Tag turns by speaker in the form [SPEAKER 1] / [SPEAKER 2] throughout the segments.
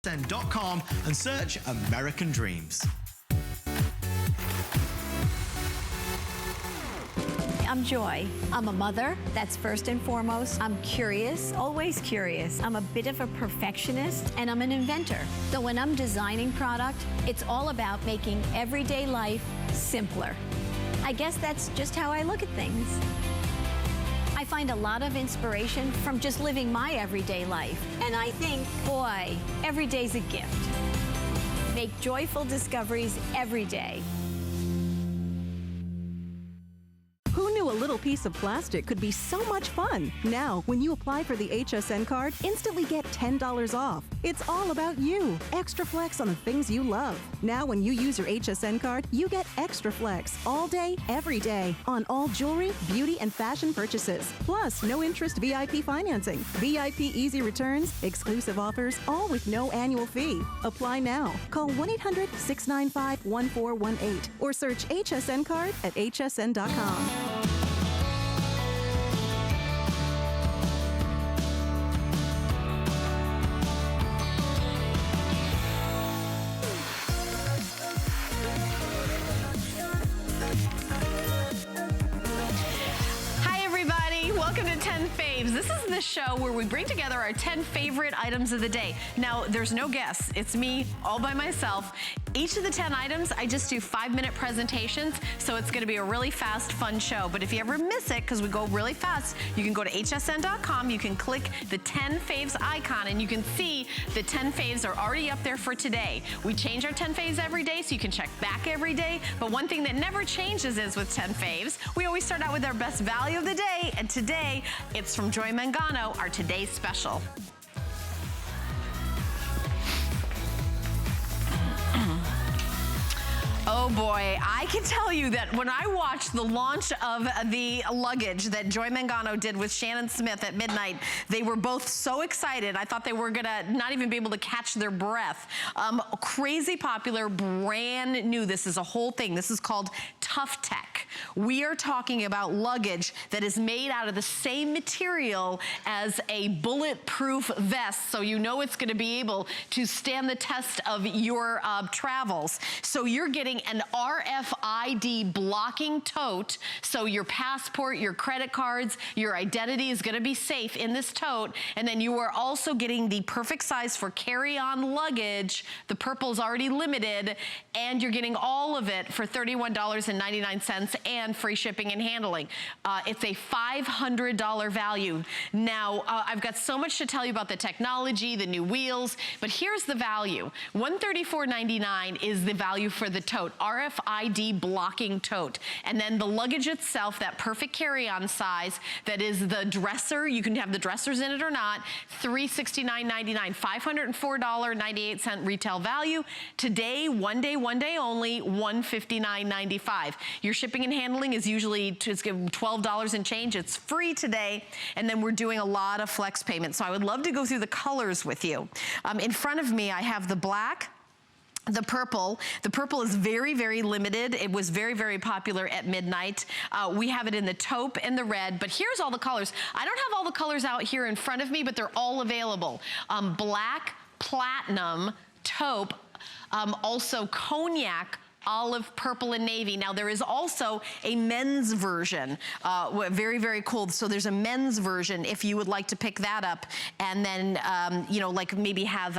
[SPEAKER 1] hsn.com and search American Dreams.
[SPEAKER 2] I'm Joy. I'm a mother, that's first and foremost. I'm curious, always curious. I'm a bit of a perfectionist, and I'm an inventor. So when I'm designing product, it's all about making everyday life simpler. I guess that's just how I look at things. I find a lot of inspiration from just living my everyday life. And I think, boy, every day's a gift. Make joyful discoveries every day.
[SPEAKER 3] Who knew a little piece of plastic could be so much fun? Now, when you apply for the HSN card, instantly get $10 off. It's all about you. Extra flex on the things you love. Now, when you use your HSN card, you get extra flex all day, every day on all jewelry, beauty, and fashion purchases. Plus, no interest VIP financing, VIP easy returns, exclusive offers, all with no annual fee. Apply now. Call 1-800-695-1418 or search HSN card at hsn.com.
[SPEAKER 4] This is the show where we bring together our 10 favorite items of the day. Now, there's no guests. It's me all by myself. Each of the 10 items, I just do 5-minute presentations, so it's gonna be a really fast, fun show. But if you ever miss it, because we go really fast, you can go to hsn.com, you can click the 10 faves icon, and you can see the 10 faves are already up there for today. We change our 10 faves every day, so you can check back every day. But one thing that never changes is with 10 faves, we always start out with our best value of the day, and today, it's from Joy Mangano, our Today's Special. Oh boy, I can tell you that when I watched the launch of the luggage that Joy Mangano did with Shannon Smith at midnight, they were both so excited. I thought they were gonna not even be able to catch their breath. Crazy popular, brand new. This is a whole thing. This is called Tough Tech. We are talking about luggage that is made out of the same material as a bulletproof vest, so you know it's gonna be able to stand the test of your travels. So you're getting an RFID blocking tote, so your passport, your credit cards, your identity is gonna be safe in this tote, and then you are also getting the perfect size for carry-on luggage. The purple's already limited, and you're getting all of it for $31.99 and free shipping and handling. It's a $500 value. Now, I've got so much to tell you about the technology, the new wheels, but here's the value. $134.99 is the value for the tote, RFID blocking tote. And then the luggage itself, that perfect carry-on size, that is the dresser, you can have the dressers in it or not, $369.99, $504.98 retail value. Today, one day only, $159.95. Your shipping and handling is usually $12 and change. It's free today. And then we're doing a lot of flex payments. So I would love to go through the colors with you. In front of me, I have the black, the purple. The purple is very, very limited. It was very, very popular at midnight. We have it in the taupe and the red, but here's all the colors. I don't have all the colors out here in front of me, but they're all available. Black, platinum, taupe, also cognac, olive, purple, and navy. Now there is also a men's version, very, very cool. So there's a men's version if you would like to pick that up, and then, you know, like maybe have,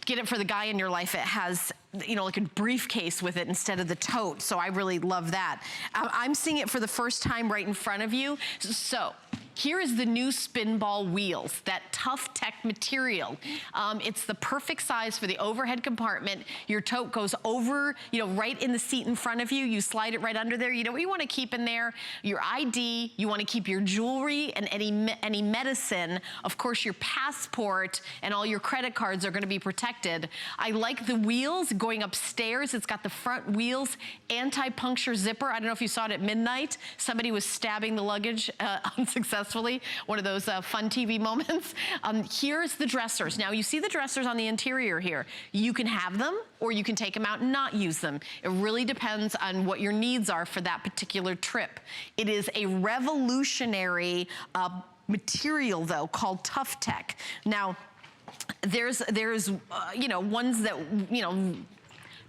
[SPEAKER 4] get it for the guy in your life. It has, you know, like a briefcase with it instead of the tote. So I really love that. I'm seeing it for the first time right in front of you. So here is the new Spinball wheels, that Tough Tech material. It's the perfect size for the overhead compartment. Your tote goes over, you know, right in the seat in front of you. You slide it right under there. You know what you want to keep in there? Your ID. You want to keep your jewelry and any medicine. Of course, your passport and all your credit cards are going to be protected. I like the wheels going upstairs. It's got the front wheels, anti-puncture zipper. I don't know if you saw it at midnight. Somebody was stabbing the luggage unsuccessfully. One of those fun TV moments. Here's the dressers. Now you see the dressers on the interior here. You can have them or you can take them out and not use them. It really depends on what your needs are for that particular trip. It is a revolutionary material though called Tough Tech. Now, there's you know, ones that, you know,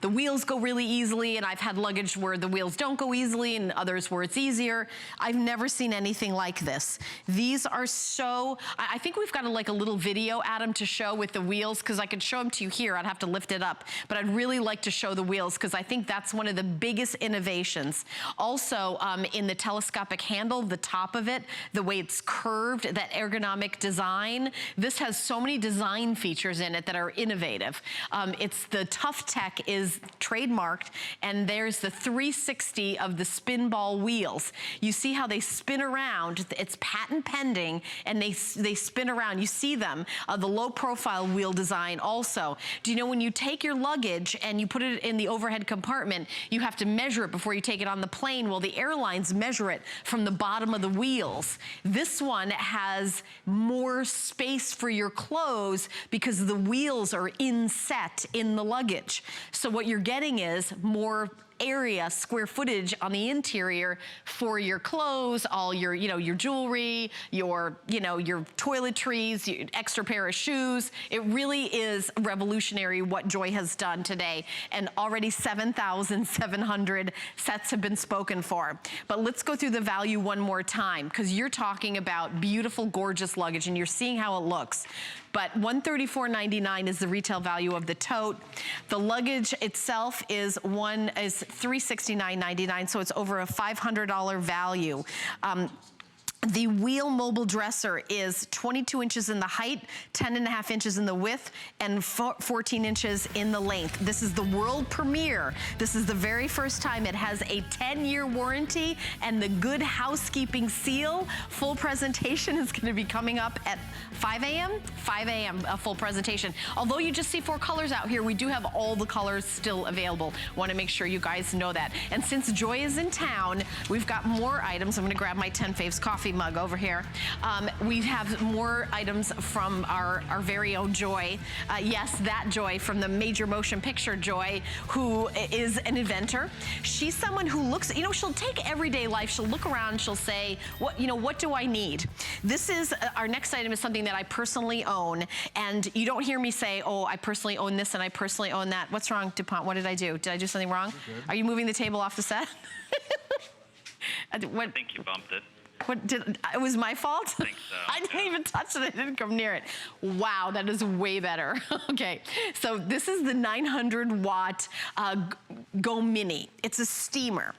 [SPEAKER 4] the wheels go really easily, and I've had luggage where the wheels don't go easily and others where it's easier. I've never seen anything like this. These are so, I think we've got like a little video, Adam, to show with the wheels, because I could show them to you here. I'd have to lift it up, but I'd really like to show the wheels because I think that's one of the biggest innovations. Also, in the telescopic handle, the top of it, the way it's curved, that ergonomic design, this has so many design features in it that are innovative. It's the Tough Tech is trademarked, and there's the 360 of the spin ball wheels. You see how they spin around. It's patent pending, and they spin around. You see them. The low profile wheel design also. Do you know when you take your luggage and you put it in the overhead compartment, you have to measure it before you take it on the plane? Well, the airlines measure it from the bottom of the wheels. This one has more space for your clothes because the wheels are inset in the luggage. So what you're getting is more area, square footage on the interior for your clothes, all your, you know, your jewelry, your, you know, your toiletries, your extra pair of shoes. It really is revolutionary what Joy has done today. And already 7,700 sets have been spoken for. But let's go through the value one more time, because you're talking about beautiful, gorgeous luggage, and you're seeing how it looks. But $134.99 is the retail value of the tote. The luggage itself is $369.99, so it's over a $500 value. The wheel mobile dresser is 22 inches in the height, 10.5 inches in the width, and 14 inches in the length. This is the world premiere. This is the very first time it has a 10-year warranty and the Good Housekeeping seal. Full presentation is going to be coming up at 5 a.m.? 5 a.m. a full presentation. Although you just see 4 colors out here, we do have all the colors still available. Want to make sure you guys know that. And since Joy is in town, we've got more items. I'm going to grab my 10 Faves coffee mug over here. We have more items from our very own Joy. Yes, that Joy from the Major Motion Picture Joy, who is an inventor. She's someone who looks, you know, she'll take everyday life, she'll look around, she'll say, what, you know, what do I need? This is, our next item is something that I personally own, and you don't hear me say, oh, I personally own this and I personally own that. What's wrong, DuPont? What did I do? Did I do something wrong? Are you moving the table off the set?
[SPEAKER 5] I think you bumped it.
[SPEAKER 4] What did, it was my fault?
[SPEAKER 5] I think so.
[SPEAKER 4] I didn't even touch it, I didn't come near it. Wow, that is way better. Okay, so this is the 900 watt Go Mini. It's a steamer.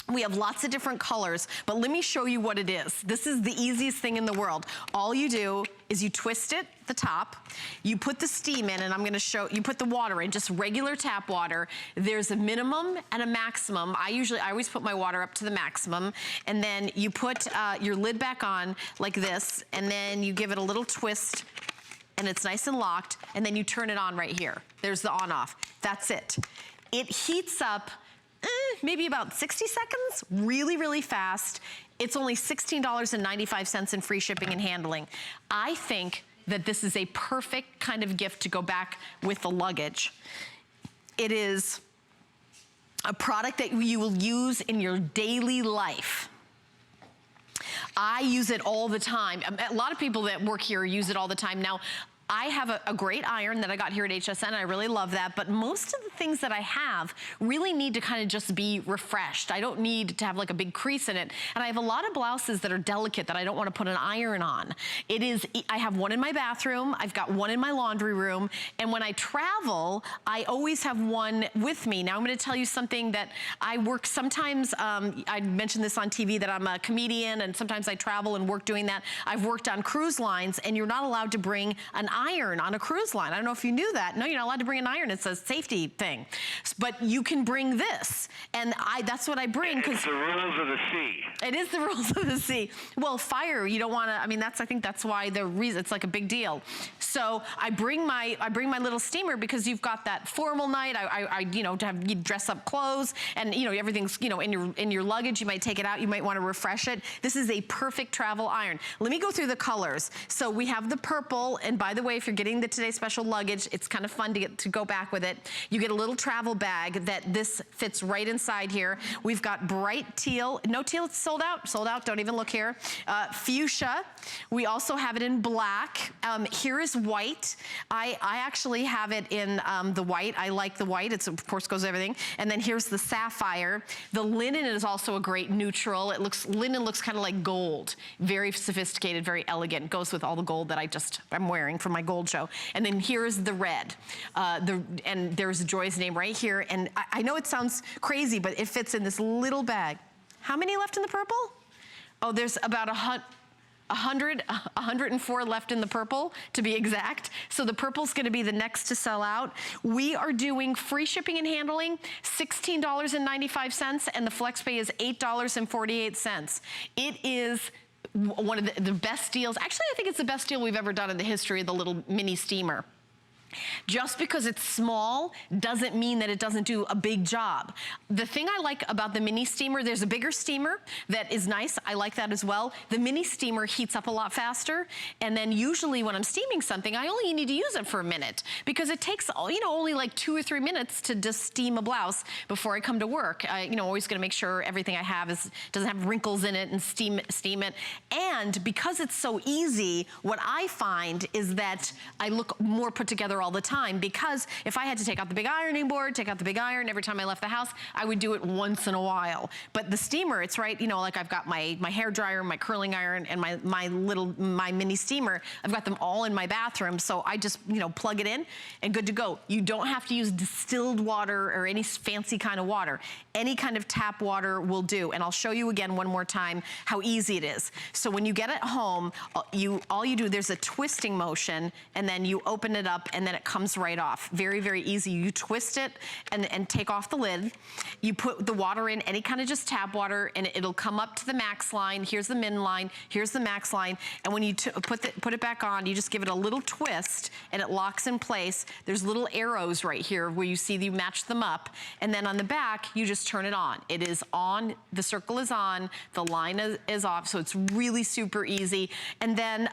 [SPEAKER 4] We have lots of different colors, but let me show you what it is. This is the easiest thing in the world. All you do is you twist it, the top, you put the steam in, and I'm gonna show, you put the water in, just regular tap water. There's a minimum and a maximum. I always put my water up to the maximum, and then you put your lid back on like this, and then you give it a little twist, and it's nice and locked, and then you turn it on right here. There's the on-off. That's it. It heats up maybe about 60 seconds, really, really fast. It's only $16.95 in free shipping and handling. I think that this is a perfect kind of gift to go back with the luggage. It is a product that you will use in your daily life. I use it all the time. A lot of people that work here use it all the time. Now, I have a great iron that I got here at HSN. I really love that, but most of the things that I have really need to kind of just be refreshed. I don't need to have like a big crease in it. And I have a lot of blouses that are delicate that I don't want to put an iron on. I have one in my bathroom, I've got one in my laundry room, and when I travel, I always have one with me. Now I'm going to tell you something that I work sometimes, I mentioned this on TV that I'm a comedian, and sometimes I travel and work doing that. I've worked on cruise lines, and you're not allowed to bring an iron on a cruise line. I don't know if you knew that. No, you're not allowed to bring an iron. It's a safety thing. But you can bring this. And that's what I bring.
[SPEAKER 5] It's the rules of the sea.
[SPEAKER 4] It is the rules of the sea. Well, fire, you don't want to, I mean, I think that's why the reason, it's like a big deal. So I bring my little steamer because you've got that formal night. You know, you dress up clothes, and you know, everything's, you know, in your luggage. You might take it out. You might want to refresh it. This is a perfect travel iron. Let me go through the colors. So we have the purple, and by the way, way, if you're getting the Today Special luggage, it's kind of fun to go back with it. You get a little travel bag that this fits right inside here. We've got bright teal. No teal, it's sold out. Sold out, don't even look here. Fuchsia. We also have it in black. Here is white. I actually have it in the white. I like the white. It's, of course, goes with everything. And then here's the sapphire. The linen is also a great neutral. Linen looks kind of like gold. Very sophisticated, very elegant. Goes with all the gold that I'm wearing for my gold show. And then here's the red. And there's Joy's name right here. And I know it sounds crazy, but it fits in this little bag. How many left in the purple? Oh, there's about 104 left in the purple, to be exact. So the purple's gonna be the next to sell out. We are doing free shipping and handling, $16.95, and the FlexPay is $8.48. It is one of the best deals. Actually, I think it's the best deal we've ever done in the history of the little mini steamer. Just because it's small doesn't mean that it doesn't do a big job. The thing I like about the mini steamer, there's a bigger steamer that is nice. I like that as well. The mini steamer heats up a lot faster. And then usually when I'm steaming something, I only need to use it for a minute because it takes, only like 2 or 3 minutes to just steam a blouse before I come to work. Always gonna make sure everything I have doesn't have wrinkles in it and steam it. And because it's so easy, what I find is that I look more put together all the time, because if I had to take out the big ironing board, take out the big iron every time I left the house, I would do it once in a while. But the steamer, it's right, like I've got my hair dryer, my curling iron, and my mini steamer. I've got them all in my bathroom, so I just, plug it in and good to go. You don't have to use distilled water or any fancy kind of water. Any kind of tap water will do. And I'll show you again one more time how easy it is. So when you get it home, all you do, there's a twisting motion, and then you open it up, and then it comes right off. Very, very easy. You twist it and take off the lid. You put the water in, any kind of just tap water, and it'll come up to the max line. Here's the min line. Here's the max line. And when you put it back on, you just give it a little twist, and it locks in place. There's little arrows right here where you see you match them up. And then on the back, you just turn it on. It is on. The circle is on. The line is off. So it's really super easy. And then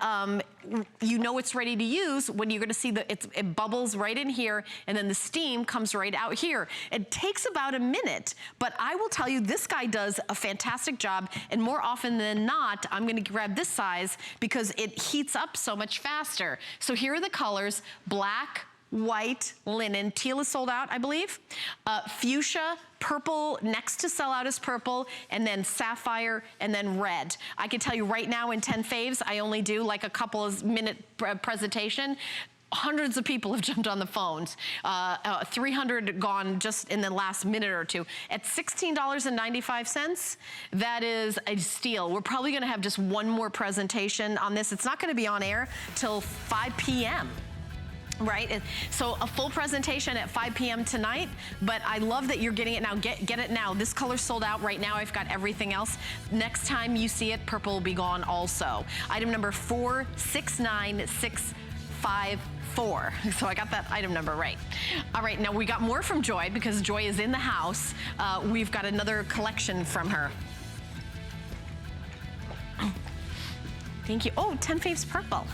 [SPEAKER 4] it's ready to use when you're going to see it bubbles right in here, and then the steam comes right out here. It takes about a minute, but I will tell you, this guy does a fantastic job, and more often than not, I'm going to grab this size because it heats up so much faster. So here are the colors: black, white, linen. Teal is sold out, I believe. Fuchsia, purple, next to sell out is purple, and then sapphire, and then red. I can tell you right now in 10 faves, I only do like a couple of minute presentation. Hundreds of people have jumped on the phones. 300 gone just in the last minute or two. At $16.95, that is a steal. We're probably gonna have just one more presentation on this. It's not gonna be on air till 5 p.m. Right, so a full presentation at 5 p.m. tonight, but I love that you're getting it now. Get it now. This color's sold out right now. I've got everything else. Next time you see it, purple will be gone also. Item number 469654. So I got that item number right. All right, now we got more from Joy because Joy is in the house. We've got another collection from her. Thank you. Oh, 10 Faves purple.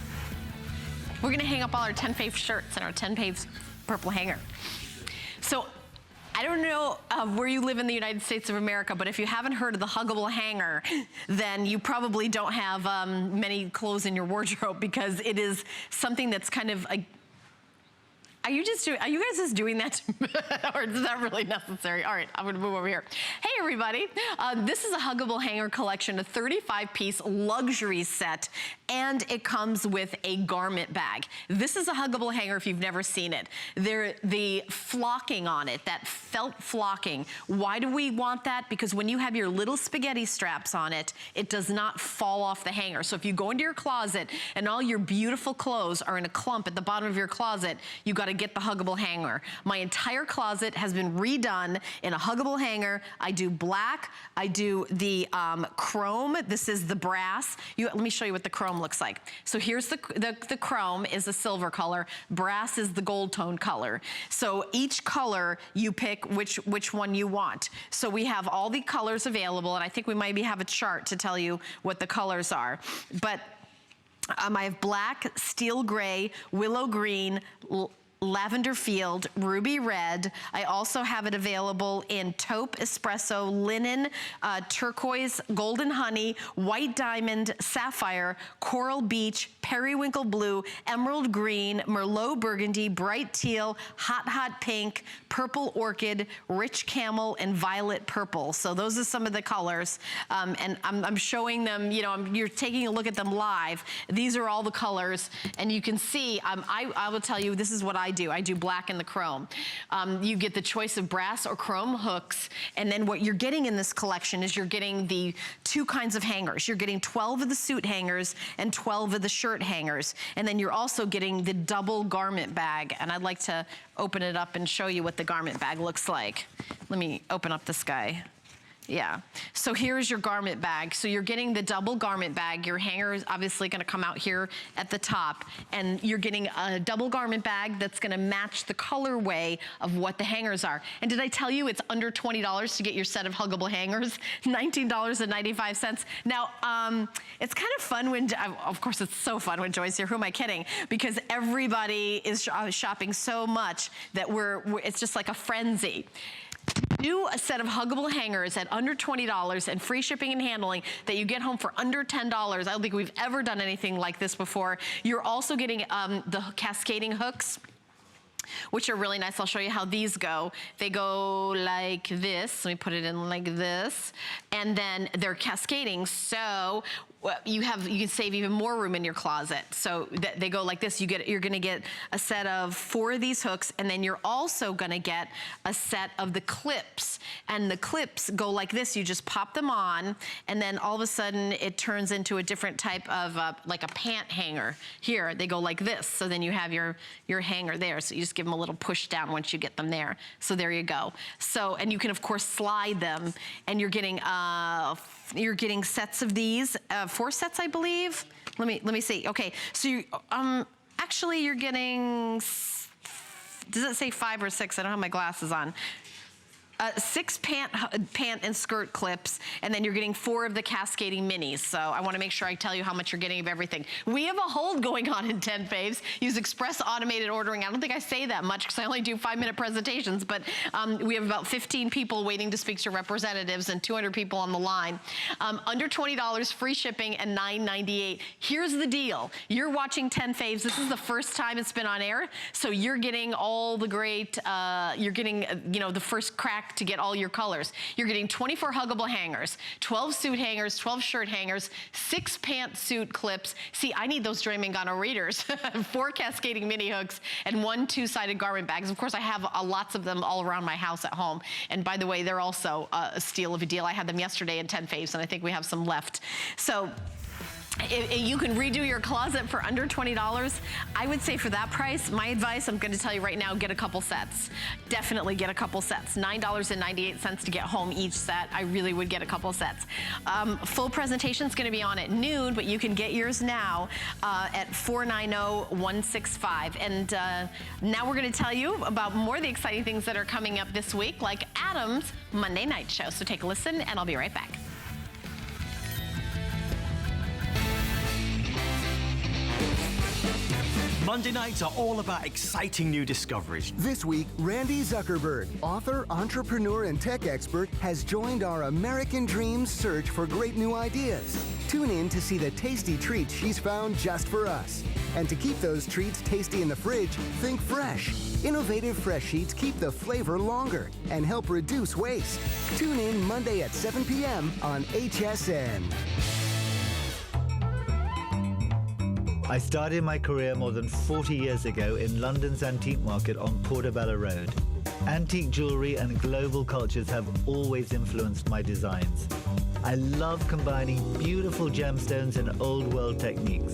[SPEAKER 4] We're gonna hang up all our 10 Faves shirts and our 10 Faves purple hanger. So I don't know where you live in the United States of America, but if you haven't heard of the huggable hanger, then you probably don't have many clothes in your wardrobe, because it is something that's kind of a, are you guys just doing that? Or is that really necessary? All right, I'm gonna move over here. Hey everybody, this is a huggable hanger collection, a 35-piece luxury set, and it comes with a garment bag. This is a huggable hanger if you've never seen it. The flocking on it, that felt flocking. Why do we want that? Because when you have your little spaghetti straps on it, it does not fall off the hanger. So if you go into your closet and all your beautiful clothes are in a clump at the bottom of your closet, you gotta get the huggable hanger. My entire closet has been redone in a huggable hanger. I do black, I do the chrome, this is the brass. Let me show you what the chrome looks like. So here's the chrome is a silver color, brass is the gold tone color. So each color you pick which one you want. So we have all the colors available, and I think we maybe have a chart to tell you what the colors are. But I have black, steel gray, willow green, lavender field, ruby red. I also have it available in taupe espresso, linen, turquoise, golden honey, white diamond, sapphire, coral beach, periwinkle blue, emerald green, merlot burgundy, bright teal, hot pink, purple orchid, rich camel, and violet purple. So those are some of the colors. And I'm showing them, you know, you're taking a look at them live. These are all the colors. And you can see, I will tell you, this is what I do. I do black and the chrome. You get the choice of brass or chrome hooks. And then what you're getting in this collection is you're getting the 2 kinds of hangers. You're getting 12 of the suit hangers and 12 of the shirt hangers. And then you're also getting the double garment bag. And I'd like to open it up and show you what the garment bag looks like. Let me open up this guy. Yeah, so here's your garment bag. So you're getting the double garment bag. Your hanger is obviously gonna come out here at the top, and you're getting a double garment bag that's gonna match the colorway of what the hangers are. And did I tell you it's under $20 to get your set of huggable hangers? $19.95. Now, it's kind of fun when, of course it's so fun when Joy's here, who am I kidding? Because everybody is shopping so much that it's just like a frenzy. Do a set of huggable hangers at under $20 and free shipping and handling that you get home for under $10. I don't think we've ever done anything like this before. You're also getting the cascading hooks, which are really nice. I'll show you how these go. They go like this. Let me put it in like this. And then they're cascading, so you can save even more room in your closet. So they go like this. You're gonna get a set of 4 of these hooks, and then you're also gonna get a set of the clips. And the clips go like this. You just pop them on, and then all of a sudden it turns into a different type of like a pant hanger. Here, they go like this. So then you have your hanger there. So you just give them a little push down once you get them there. So there you go. So, and you can of course slide them, and you're getting sets of these, 4 sets, I believe. Let me see. Okay, so actually you're getting, does it say 5 or 6? I don't have my glasses on. 6 pant and skirt clips, and then you're getting 4 of the cascading minis. So I want to make sure I tell you how much you're getting of everything. We have a hold going on in 10 Faves. Use express automated ordering. I don't think I say that much because I only do 5-minute presentations, but we have about 15 people waiting to speak to representatives and 200 people on the line. Under $20, free shipping, and $9.98. Here's the deal. You're watching 10 Faves. This is the first time it's been on air, so you're getting all the great, you're getting, you know, the first crack to get all your colors. You're getting 24 huggable hangers, 12 suit hangers, 12 shirt hangers, 6 pantsuit clips. See, I need those Joy Mangano readers. 4 cascading mini hooks, and 1 2-sided garment bags. Of course, I have lots of them all around my house at home. And by the way, they're also a steal of a deal. I had them yesterday in 10 Faves, and I think we have some left. So, if you can redo your closet for under $20, I would say for that price, my advice, I'm gonna tell you right now, get a couple sets. Definitely get a couple sets. $9.98 to get home each set. I really would get a couple sets. Full presentation's gonna be on at noon, but you can get yours now at $490-165. And now we're gonna tell you about more of the exciting things that are coming up this week, like Adam's Monday Night Show. So take a listen, and I'll be right back.
[SPEAKER 1] Monday nights are all about exciting new discoveries.
[SPEAKER 6] This week, Randy Zuckerberg, author, entrepreneur, and tech expert, has joined our American Dreams search for great new ideas. Tune in to see the tasty treats she's found just for us. And to keep those treats tasty in the fridge, think fresh. Innovative fresh sheets keep the flavor longer and help reduce waste. Tune in Monday at 7 p.m. on HSN.
[SPEAKER 7] I started my career more than 40 years ago in London's antique market on Portobello Road. Antique jewelry and global cultures have always influenced my designs. I love combining beautiful gemstones and old world techniques,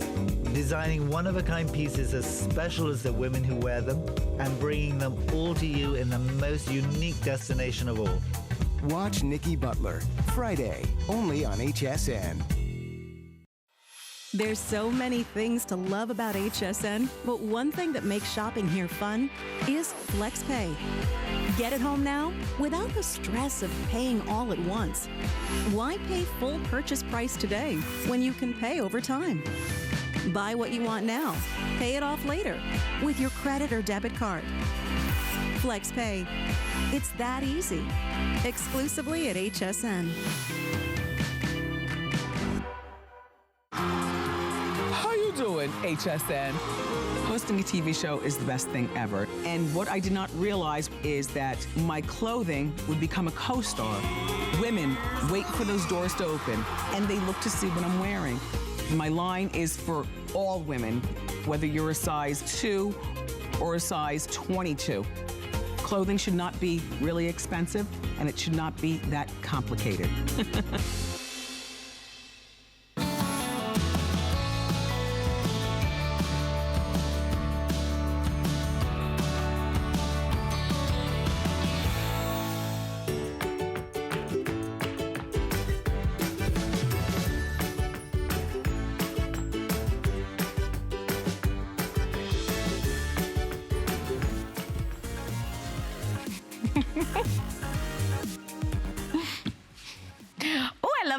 [SPEAKER 7] designing one-of-a-kind pieces as special as the women who wear them, and bringing them all to you in the most unique destination of all.
[SPEAKER 6] Watch Nikki Butler, Friday, only on HSN.
[SPEAKER 3] There's so many things to love about HSN, but one thing that makes shopping here fun is FlexPay. Get it home now without the stress of paying all at once. Why pay full purchase price today when you can pay over time? Buy what you want now. Pay it off later with your credit or debit card. FlexPay. It's that easy. Exclusively at HSN.
[SPEAKER 8] How you doing, HSN? Hosting a TV show is the best thing ever. And what I did not realize is that my clothing would become a co-star. Women wait for those doors to open, and they look to see what I'm wearing. My line is for all women, whether you're a size 2 or a size 22. Clothing should not be really expensive, and it should not be that complicated.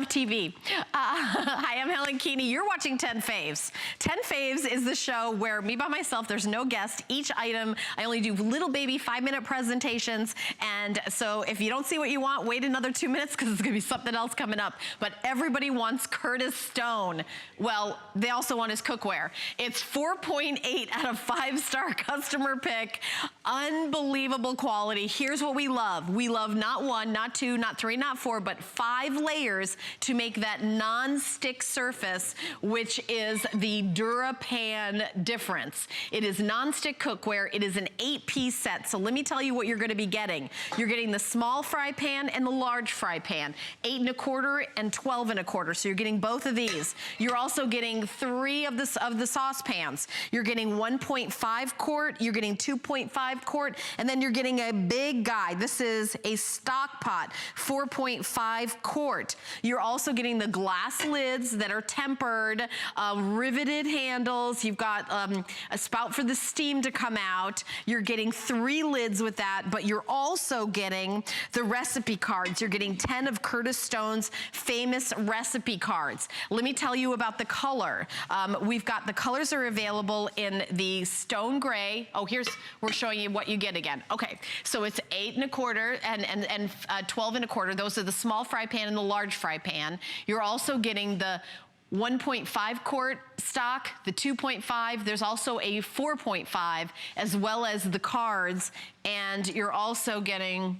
[SPEAKER 4] TV. Hi, I'm Helen Keeney. You're watching 10 Faves. 10 Faves is the show where me by myself, there's no guest. Each item, I only do little baby 5-minute presentations. And so if you don't see what you want, wait another 2 minutes because it's going to be something else coming up. But everybody wants Curtis Stone. Well, they also want his cookware. It's 4.8 out of 5-star customer pick. Unbelievable quality. Here's what we love. We love not 1, not 2, not 3, not 4, but 5 layers to make that non-stick surface, which is the DuraPan difference. It is non-stick cookware. It is an 8-piece set. So let me tell you what you're going to be getting. You're getting the small fry pan and the large fry pan, 8 1/4 and 12 1/4. So you're getting both of these. You're also getting 3 of the saucepans. You're getting 1.5 quart. You're getting 2.5 quart, and then you're getting a big guy. This is a stock pot, 4.5 quart. You're also getting the glass lids that are tempered, riveted handles. You've got a spout for the steam to come out. You're getting 3 lids with that, but you're also getting the recipe cards. You're getting 10 of Curtis Stone's famous recipe cards. Let me tell you about the color. We've got the colors are available in the stone gray. Oh, we're showing you what you get again. Okay, so it's 8 1/4 and 12 1/4. Those are the small fry pan and the large fry pan. You're also getting the 1.5 quart stock, the 2.5, there's also a 4.5, as well as the cards, and you're also getting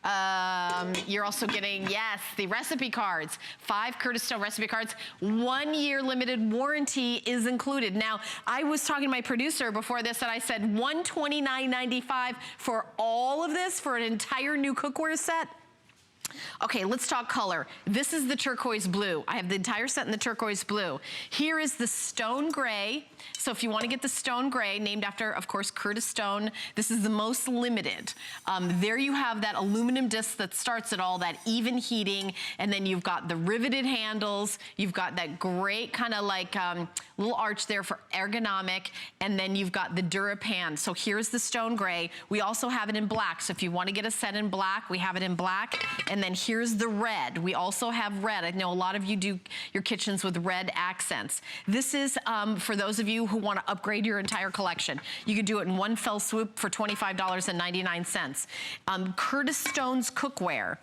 [SPEAKER 4] yes, the recipe cards. 5 Curtis Stone recipe cards. 1-year limited warranty is included. Now, I was talking to my producer before this, and I said $129.95 for all of this, for an entire new cookware set. Okay, let's talk color. This is the turquoise blue. I have the entire set in the turquoise blue. Here is the stone gray. So if you want to get the stone gray, named after, of course, Curtis Stone, this is the most limited. There you have that aluminum disc that starts it all, that even heating, and then you've got the riveted handles. You've got that great kind of like little arch there for ergonomic, and then you've got the DuraPan. So here's the stone gray. We also have it in black. So if you want to get a set in black, we have it in black. And then here's the red. We also have red. I know a lot of you do your kitchens with red accents. This is for those of you who want to upgrade your entire collection. You could do it in one fell swoop for $25.99. Curtis Stone's cookware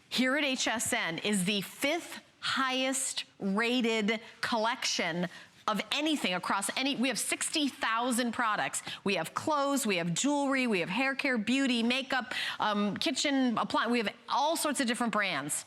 [SPEAKER 4] here at HSN is the 5th highest rated collection of anything across we have 60,000 products. We have clothes, we have jewelry, we have hair care, beauty, makeup, kitchen appliance. We have all sorts of different brands.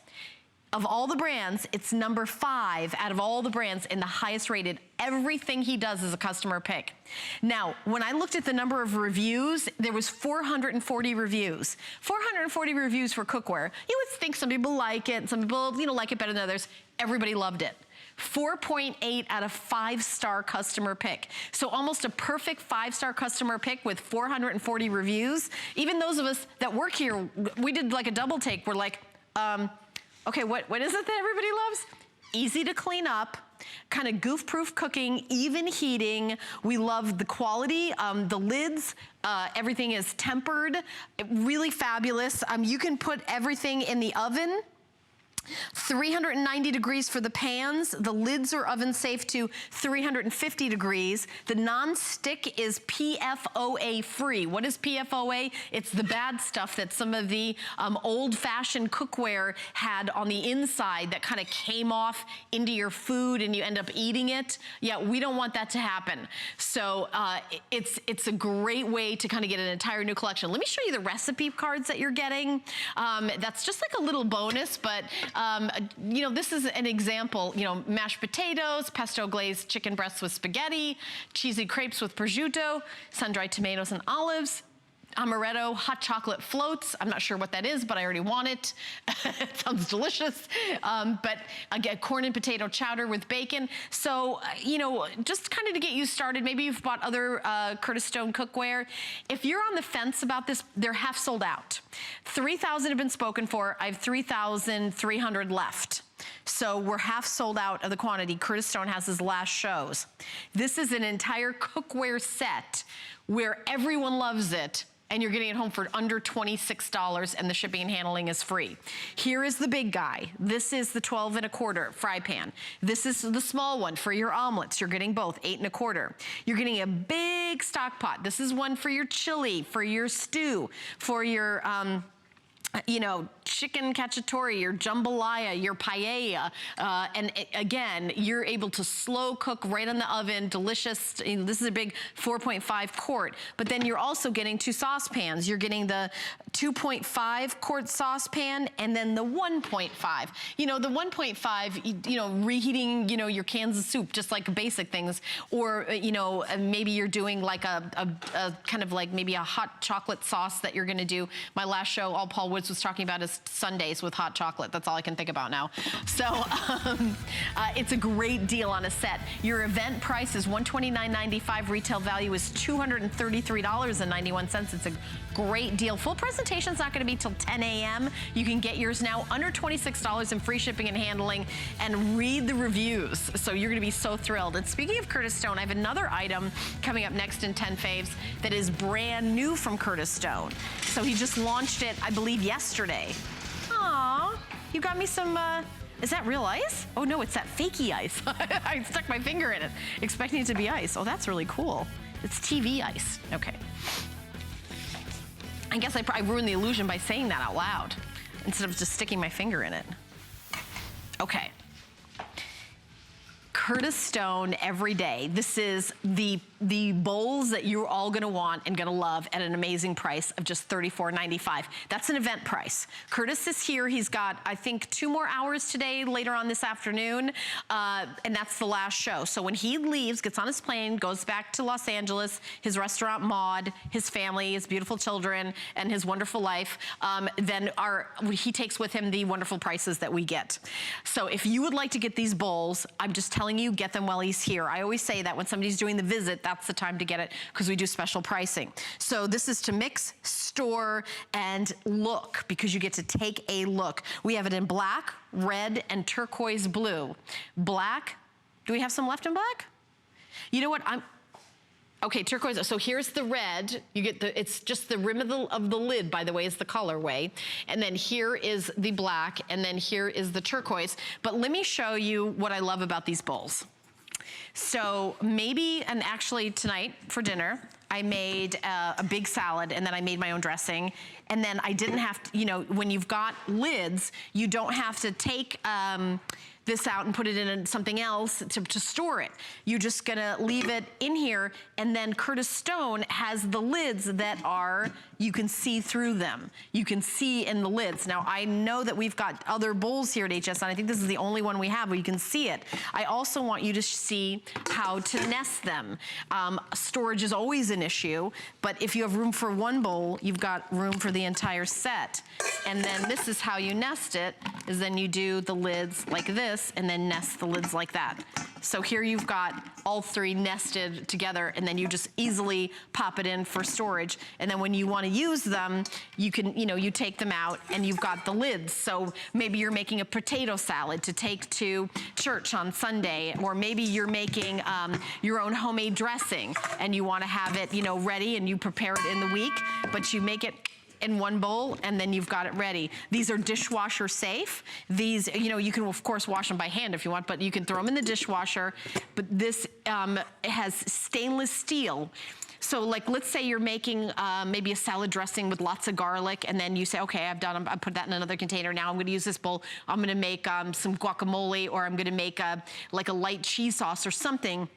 [SPEAKER 4] Of all the brands, it's number 5 out of all the brands in the highest rated. Everything he does is a customer pick. Now, when I looked at the number of reviews, there was 440 reviews. 440 reviews for cookware. You would think some people like it, some people, like it better than others. Everybody loved it. 4.8 out of 5-star customer pick. So almost a perfect 5-star customer pick with 440 reviews. Even those of us that work here, we did like a double take. We're like, okay, what is it that everybody loves? Easy to clean up, kind of goof-proof cooking, even heating. We love the quality, the lids, everything is tempered, really fabulous. You can put everything in the oven. 390 degrees for the pans. The lids are oven safe to 350 degrees. The non-stick is PFOA free. What is PFOA? It's the bad stuff that some of the old-fashioned cookware had on the inside that kind of came off into your food and you end up eating it. Yeah, we don't want that to happen. So it's a great way to kind of get an entire new collection. Let me show you the recipe cards that you're getting. That's just like a little bonus, but you know, this is an example, you know, mashed potatoes, pesto glazed chicken breasts with spaghetti, cheesy crepes with prosciutto, sun-dried tomatoes and olives, amaretto hot chocolate floats. I'm not sure what that is, but I already want it. It sounds delicious. But again, corn and potato chowder with bacon. So, you know, just kind of to get you started, maybe you've bought other Curtis Stone cookware. If you're on the fence about this, they're half sold out. 3,000 have been spoken for. I have 3,300 left. So we're half sold out of the quantity. Curtis Stone has his last shows. This is an entire cookware set where everyone loves it, and you're getting it home for under $26, and the shipping and handling is free. Here is the big guy. This is the 12 1/4 fry pan. This is the small one for your omelets. You're getting both, 8 1/4. You're getting a big stock pot. This is one for your chili, for your stew, for your, you know, chicken cacciatore, your jambalaya, your paella, and again, you're able to slow cook right in the oven, delicious. This is a big 4.5 quart, but then you're also getting 2 saucepans. You're getting the 2.5 quart saucepan and then the 1.5. You know, the 1.5, you know, reheating, you know, your cans of soup, just like basic things, or, you know, maybe you're doing like a kind of like maybe a hot chocolate sauce that you're gonna do. My last show, all Paul Woods was talking about is sundaes with hot chocolate. That's all I can think about now. So it's a great deal on a set. Your event price is $129.95. Retail value is $233.91. It's a great deal. Full presentation's not gonna be till 10 a.m. You can get yours now under $26 in free shipping and handling, and read the reviews. So you're gonna be so thrilled. And speaking of Curtis Stone, I have another item coming up next in 10 Faves that is brand new from Curtis Stone. So he just launched it, I believe, yesterday. Aw, you got me some, is that real ice? Oh no, it's that fakey ice. I stuck my finger in it, expecting it to be ice. Oh, that's really cool. It's TV ice. Okay. I guess I ruined the illusion by saying that out loud instead of just sticking my finger in it. Okay. Curtis Stone every day. This is the bowls that you're all gonna want and gonna love at an amazing price of just $34.95. That's an event price. Curtis is here. He's got, I think, 2 more hours today, later on this afternoon, and that's the last show. So when he leaves, gets on his plane, goes back to Los Angeles, his restaurant Maud, his family, his beautiful children, and his wonderful life, then he takes with him the wonderful prices that we get. So if you would like to get these bowls, I'm just telling you, get them while he's here. I always say that when somebody's doing the visit, that's the time to get it, because we do special pricing. So this is to mix, store, and look, because you get to take a look. We have it in black, red, and turquoise blue. Black, do we have some left in black? You know what, okay, turquoise, so here's the red. You get it's just the rim of the lid, by the way, is the colorway. And then here is the black, and then here is the turquoise. But let me show you what I love about these bowls. So maybe, and actually tonight for dinner, I made a big salad, and then I made my own dressing. And then I didn't have to, you know, when you've got lids, you don't have to take this out and put it in something else to store it. You're just gonna leave it in here, and then Curtis Stone has the lids that are, you can see through them. You can see in the lids. Now, I know that we've got other bowls here at HSN. I think this is the only one we have where you can see it. I also want you to see how to nest them. Storage is always an issue, but if you have room for one bowl, you've got room for the entire set. And then this is how you nest it, is then you do the lids like this, and then nest the lids like that. So here you've got all 3 nested together, and then you just easily pop it in for storage. And then when you want to use them, you can, you know, you take them out and you've got the lids. So maybe you're making a potato salad to take to church on Sunday, or maybe you're making your own homemade dressing and you want to have it, you know, ready, and you prepare it in the week, but you make it in one bowl, and then you've got it ready. These are dishwasher safe. These, you know, you can of course wash them by hand if you want, but you can throw them in the dishwasher. But this has stainless steel. So like, let's say you're making maybe a salad dressing with lots of garlic, and then you say, okay, I put that in another container. Now I'm gonna use this bowl. I'm gonna make some guacamole, or I'm gonna make like a light cheese sauce or something.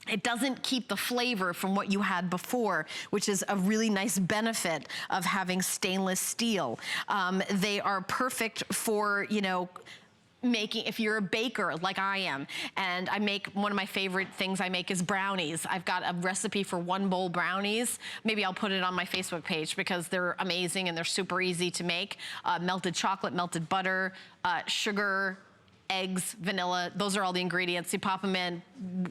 [SPEAKER 4] It doesn't keep the flavor from what you had before, which is a really nice benefit of having stainless steel. They are perfect for, you know, making, if you're a baker like I am, and I make, one of my favorite things I make is brownies. I've got a recipe for 1 bowl brownies. Maybe I'll put it on my Facebook page because they're amazing and they're super easy to make. Melted chocolate, melted butter, sugar, eggs, vanilla, those are all the ingredients. You pop them in,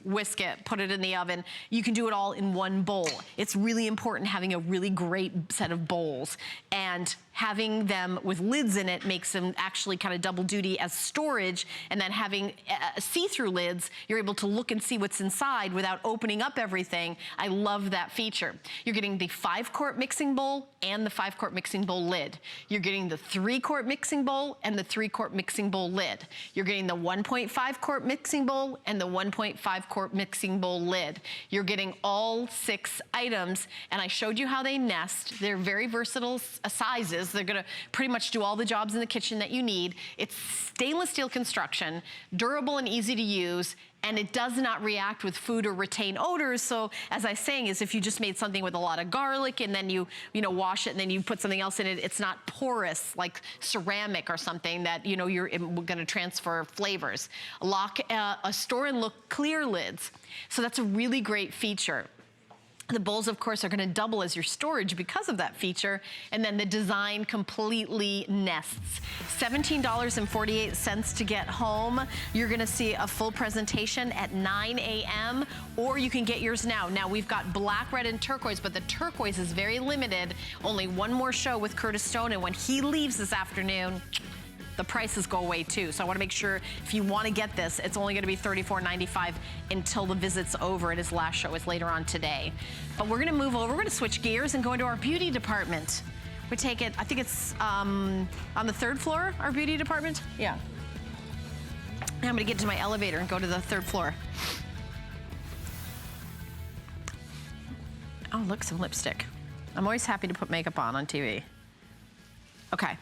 [SPEAKER 4] whisk it, put it in the oven. You can do it all in 1 bowl. It's really important having a really great set of bowls, and having them with lids in it makes them actually kind of double duty as storage, and then having see-through lids, you're able to look and see what's inside without opening up everything. I love that feature. You're getting the 5-quart mixing bowl and the 5-quart mixing bowl lid. You're getting the 3-quart mixing bowl and the 3-quart mixing bowl lid. You're getting the 1.5-quart mixing bowl and the 1.5-quart mixing bowl lid. You're getting all 6 items, and I showed you how they nest. They're very versatile sizes. They're gonna pretty much do all the jobs in the kitchen that you need. It's stainless steel construction, durable and easy to use, and it does not react with food or retain odors. So as I was saying, is if you just made something with a lot of garlic and then you know, wash it and then you put something else in it, it's not porous like ceramic or something that, you know, you're gonna transfer flavors. Store and look clear lids. So that's a really great feature. The bowls, of course, are gonna double as your storage because of that feature, and then the design completely nests. $17.48 to get home. You're gonna see a full presentation at 9 a.m., or you can get yours now. Now, we've got black, red, and turquoise, but the turquoise is very limited. Only 1 more show with Curtis Stone, and when he leaves this afternoon, the prices go away too. So I wanna make sure if you wanna get this, it's only gonna be $34.95 until the visit's over, and his last show is later on today. But we're gonna move over, we're gonna switch gears and go into our beauty department. We take it, I think it's on the 3rd floor, our beauty department? Yeah. Now I'm gonna get to my elevator and go to the 3rd floor. Oh, look, some lipstick. I'm always happy to put makeup on TV. Okay.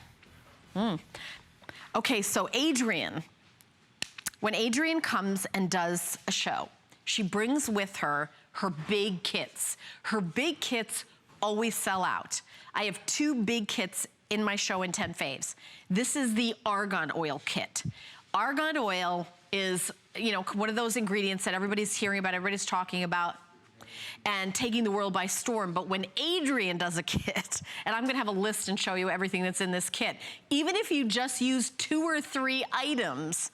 [SPEAKER 4] Okay, so Adrienne, when Adrienne comes and does a show, she brings with her her big kits. Her big kits always sell out. I have 2 big kits in my show in 10 faves. This is the argan oil kit. Argan oil is, you know, one of those ingredients that everybody's hearing about, everybody's talking about, and taking the world by storm. But when Adrienne does a kit, and I'm gonna have a list and show you everything that's in this kit, even if you just use 2 or 3 items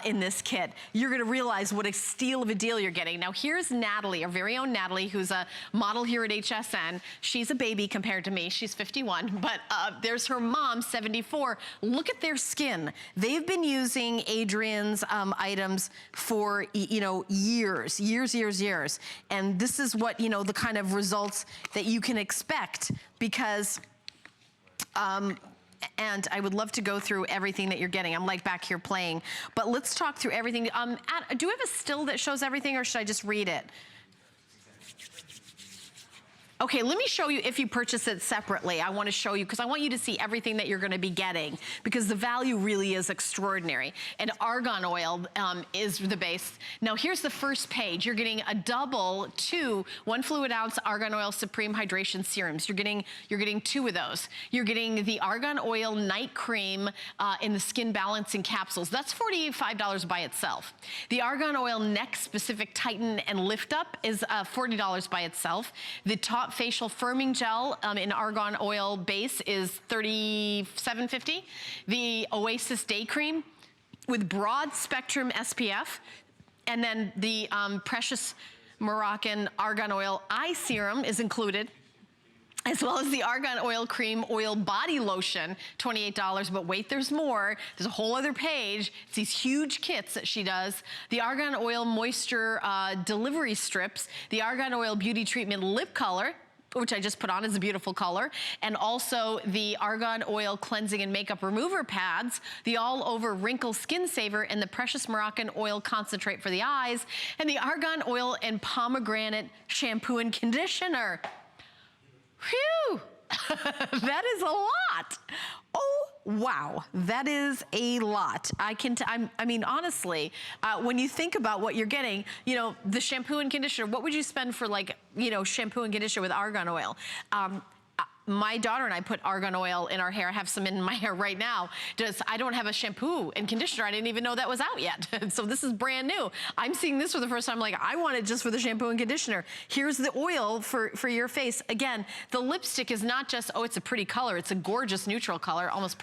[SPEAKER 4] in this kit, you're gonna realize what a steal of a deal you're getting. Now here's Natalie, our very own Natalie, who's a model here at HSN. She's a baby compared to me, she's 51, but there's her mom, 74. Look at their skin. They've been using Adrienne's items for, you know, years. And this is what, you know, the kind of results that you can expect, because and I would love to go through everything that you're getting. I'm like back here playing, but let's talk through everything. Do we have a still that shows everything, or should I just read it? Okay, let me show you if you purchase it separately. I want to show you, because I want you to see everything that you're going to be getting, because the value really is extraordinary. And argan oil is the base. Now here's the first page. You're getting a double 2 1 fluid ounce Argan Oil Supreme Hydration Serums. You're getting 2 of those. You're getting the Argan Oil Night Cream in the Skin Balancing Capsules. That's $45 by itself. The Argan Oil Neck Specific Tighten and Lift Up is $40 by itself. The Top Facial Firming Gel in Argan Oil base is $37.50. The Oasis Day Cream with broad spectrum SPF, and then the Precious Moroccan Argan Oil Eye Serum is included, as well as the Argan Oil Cream Oil Body Lotion, $28, but wait, there's more. There's a whole other page. It's these huge kits that she does. The Argan Oil Moisture Delivery Strips, the Argan Oil Beauty Treatment Lip Color, which I just put on, is a beautiful color. And also the Argan Oil Cleansing and Makeup Remover Pads, the All Over Wrinkle Skin Saver, and the Precious Moroccan Oil Concentrate for the eyes, and the Argan Oil and Pomegranate Shampoo and Conditioner. Phew! That is a lot. Oh, wow, that is a lot. I mean, honestly, when you think about what you're getting, you know, the shampoo and conditioner, what would you spend for, like, you know, shampoo and conditioner with argan oil? My daughter and I put argan oil in our hair. I have some in my hair right now. I don't have a shampoo and conditioner. I didn't even know that was out yet. So this is brand new. I'm seeing this for the first time. Like, I want it just for the shampoo and conditioner. Here's the oil for your face. Again, the lipstick is not just, oh, it's a pretty color. It's a gorgeous neutral color. Almost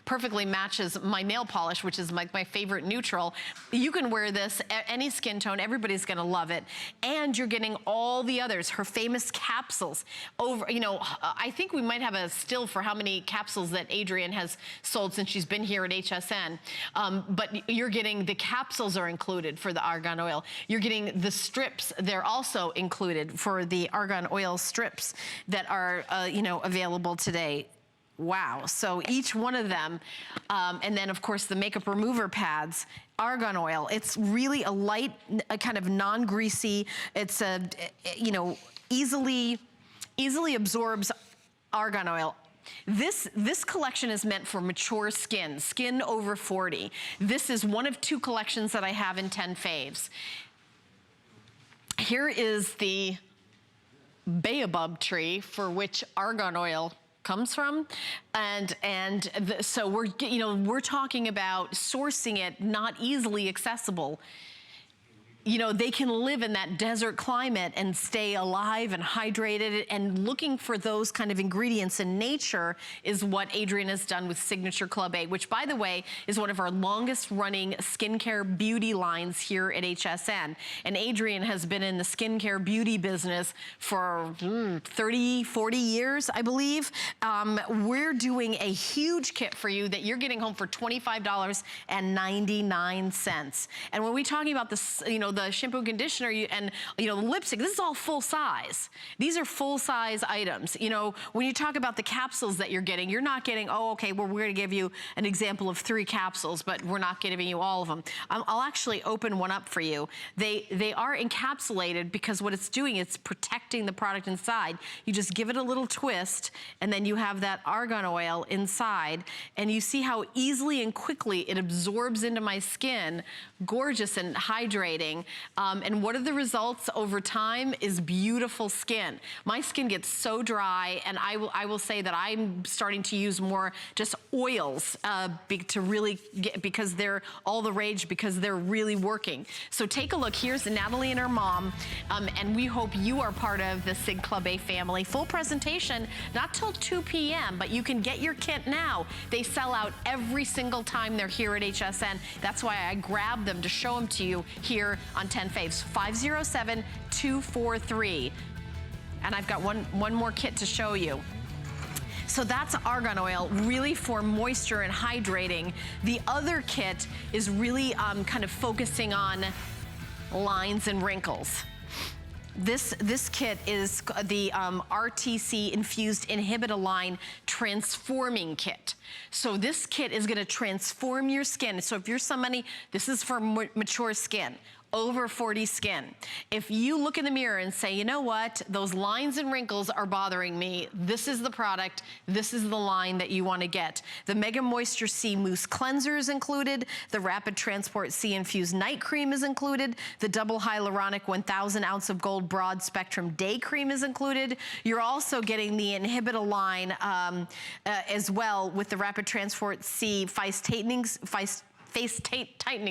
[SPEAKER 4] perfectly matches my nail polish, which is my favorite neutral. You can wear this any skin tone. Everybody's gonna love it. And you're getting all the others. Her famous capsules. Over, you know, I think we might have a still for how many capsules that Adrienne has sold since she's been here at HSN. But you're getting, the capsules are included for the argan oil. You're getting the strips. They're also included for the argan oil strips that are, you know, available today. Wow, so each one of them, and then of course the makeup remover pads, argan oil. It's really a light, a kind of non-greasy, it's a, you know, easily absorbs argan oil. This collection is meant for mature skin over 40. This is one of 2 collections that I have in 10 faves. Here is the baobab tree for which argan oil comes from, so we're talking about sourcing it not easily accessible. You know, they can live in that desert climate and stay alive and hydrated, and looking for those kind of ingredients in nature is what Adrienne has done with Signature Club A, which, by the way, is one of our longest running skincare beauty lines here at HSN. And Adrienne has been in the skincare beauty business for 30, 40 years, I believe. We're doing a huge kit for you that you're getting home for $25.99. And when we're talking about this, you know, the shampoo and conditioner and, you know, the lipstick, this is all full size. These are full size items. You know, when you talk about the capsules that you're getting, you're not getting, oh, okay, well, we're gonna give you an example of 3 capsules, but we're not giving you all of them. I'll actually open one up for you. They are encapsulated because what it's doing, it's protecting the product inside. You just give it a little twist, and then you have that argan oil inside, and you see how easily and quickly it absorbs into my skin, gorgeous and hydrating. And what are the results over time is beautiful skin. My skin gets so dry, and I will say that I'm starting to use more just oils to really get, because they're all the rage, because they're really working. So take a look. Here's Natalie and her mom, and we hope you are part of the Sig Club A family. Full presentation, not till 2 p.m., but you can get your kit now. They sell out every single time they're here at HSN. That's why I grabbed them to show them to you here on 10 Faves, 507-243. And I've got one more kit to show you. So that's argan oil, really for moisture and hydrating. The other kit is really kind of focusing on lines and wrinkles. This kit is the RTC Infused Inhibit-Align Transforming Kit. So this kit is gonna transform your skin. So if you're somebody, this is for mature skin, over 40 skin. If you look in the mirror and say, you know what, those lines and wrinkles are bothering me, this is the product, this is the line that you wanna get. The Mega Moisture C Mousse Cleanser is included, the Rapid Transport C Infused Night Cream is included, the Double Hyaluronic 1000 ounce of gold broad spectrum day cream is included. You're also getting the Inhibit-Align as well with the Rapid Transport C face tightening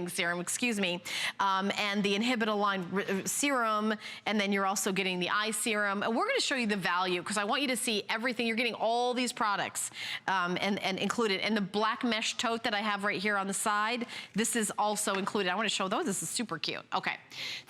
[SPEAKER 4] serum, excuse me, and the Inhibit-Align serum, and then you're also getting the eye serum. And we're gonna show you the value, because I want you to see everything. You're getting all these products and included. And the black mesh tote that I have right here on the side, this is also included. I wanna show those, this is super cute. Okay,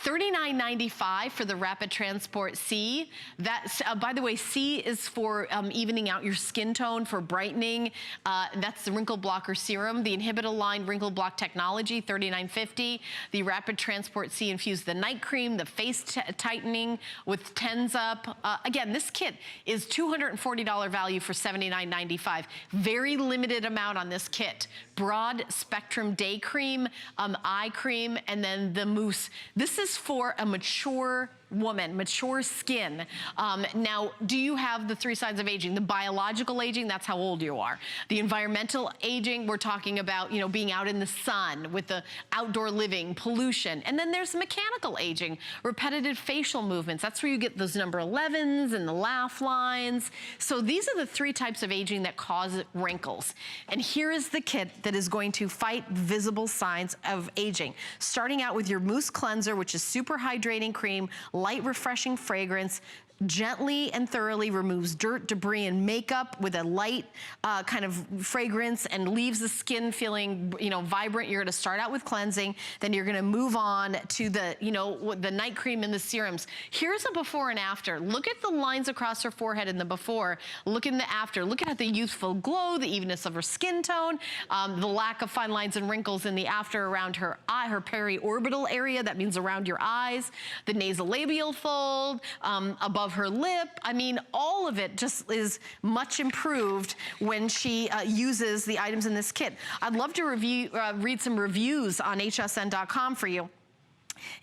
[SPEAKER 4] $39.95 for the Rapid Transport C. That's, by the way, C is for evening out your skin tone, for brightening. That's the Wrinkle Blocker Serum. The Inhibit-Align Wrinkle Block technology, $39.50. The Rapid Transport C Infused, the night cream, the face tightening with Tens Up. Again, this kit is $240 value for $79.95. Very limited amount on this kit. Broad spectrum day cream, eye cream, and then the mousse. This is for a mature woman, mature skin. Now, do you have the 3 signs of aging? The biological aging, that's how old you are. The environmental aging, we're talking about, you know, being out in the sun with the outdoor living, pollution. And then there's mechanical aging, repetitive facial movements. That's where you get those number 11s and the laugh lines. So these are the 3 types of aging that cause wrinkles. And here is the kit that is going to fight visible signs of aging. Starting out with your mousse cleanser, which is super hydrating cream, light refreshing fragrance, gently and thoroughly removes dirt, debris, and makeup with a light kind of fragrance and leaves the skin feeling, you know, vibrant. You're gonna start out with cleansing, then you're gonna move on to the, you know, the night cream and the serums. Here's a before and after. Look at the lines across her forehead in the before. Look in the after. Look at the youthful glow, the evenness of her skin tone, the lack of fine lines and wrinkles in the after around her eye, her periorbital area. That means around your eyes, the nasolabial fold, above her lip. I mean, all of it just is much improved when she uses the items in this kit. I'd love to read some reviews on hsn.com for you.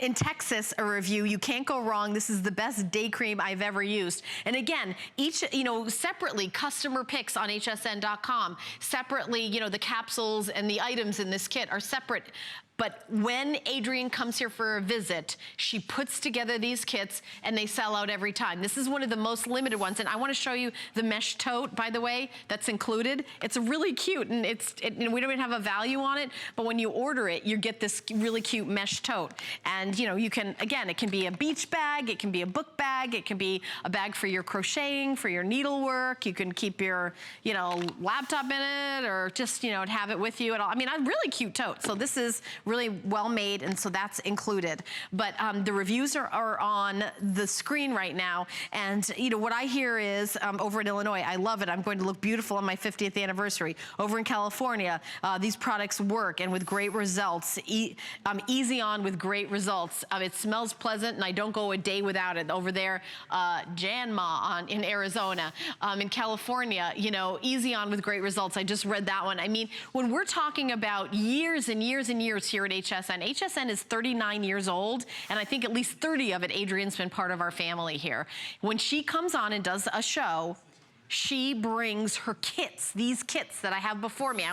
[SPEAKER 4] In Texas, a review, you can't go wrong. This is the best day cream I've ever used. And again, each, you know, separately, customer picks on hsn.com. Separately, you know, the capsules and the items in this kit are separate. But when Adrienne comes here for a visit, she puts together these kits and they sell out every time. This is one of the most limited ones. And I want to show you the mesh tote, by the way, that's included. It's really cute, and you know, we don't even have a value on it, but when you order it, you get this really cute mesh tote. And you know, you can, again, it can be a beach bag, it can be a book bag, it can be a bag for your crocheting, for your needlework. You can keep your, you know, laptop in it, or just, you know, have it with you at all. I mean, a really cute tote. So this is really well made, and so that's included. But the reviews are on the screen right now, and you know what I hear is over in Illinois, I love it. I'm going to look beautiful on my 50th anniversary. Over in California, these products work and with great results. Easy on with great results. It smells pleasant, and I don't go a day without it. Over there, Janma in Arizona, in California, you know, easy on with great results. I just read that one. I mean, when we're talking about years and years and years here at HSN is 39 years old, and I think at least 30 of it, Adrienne's been part of our family here. When she comes on and does a show, she brings her kits, these kits that I have before me. I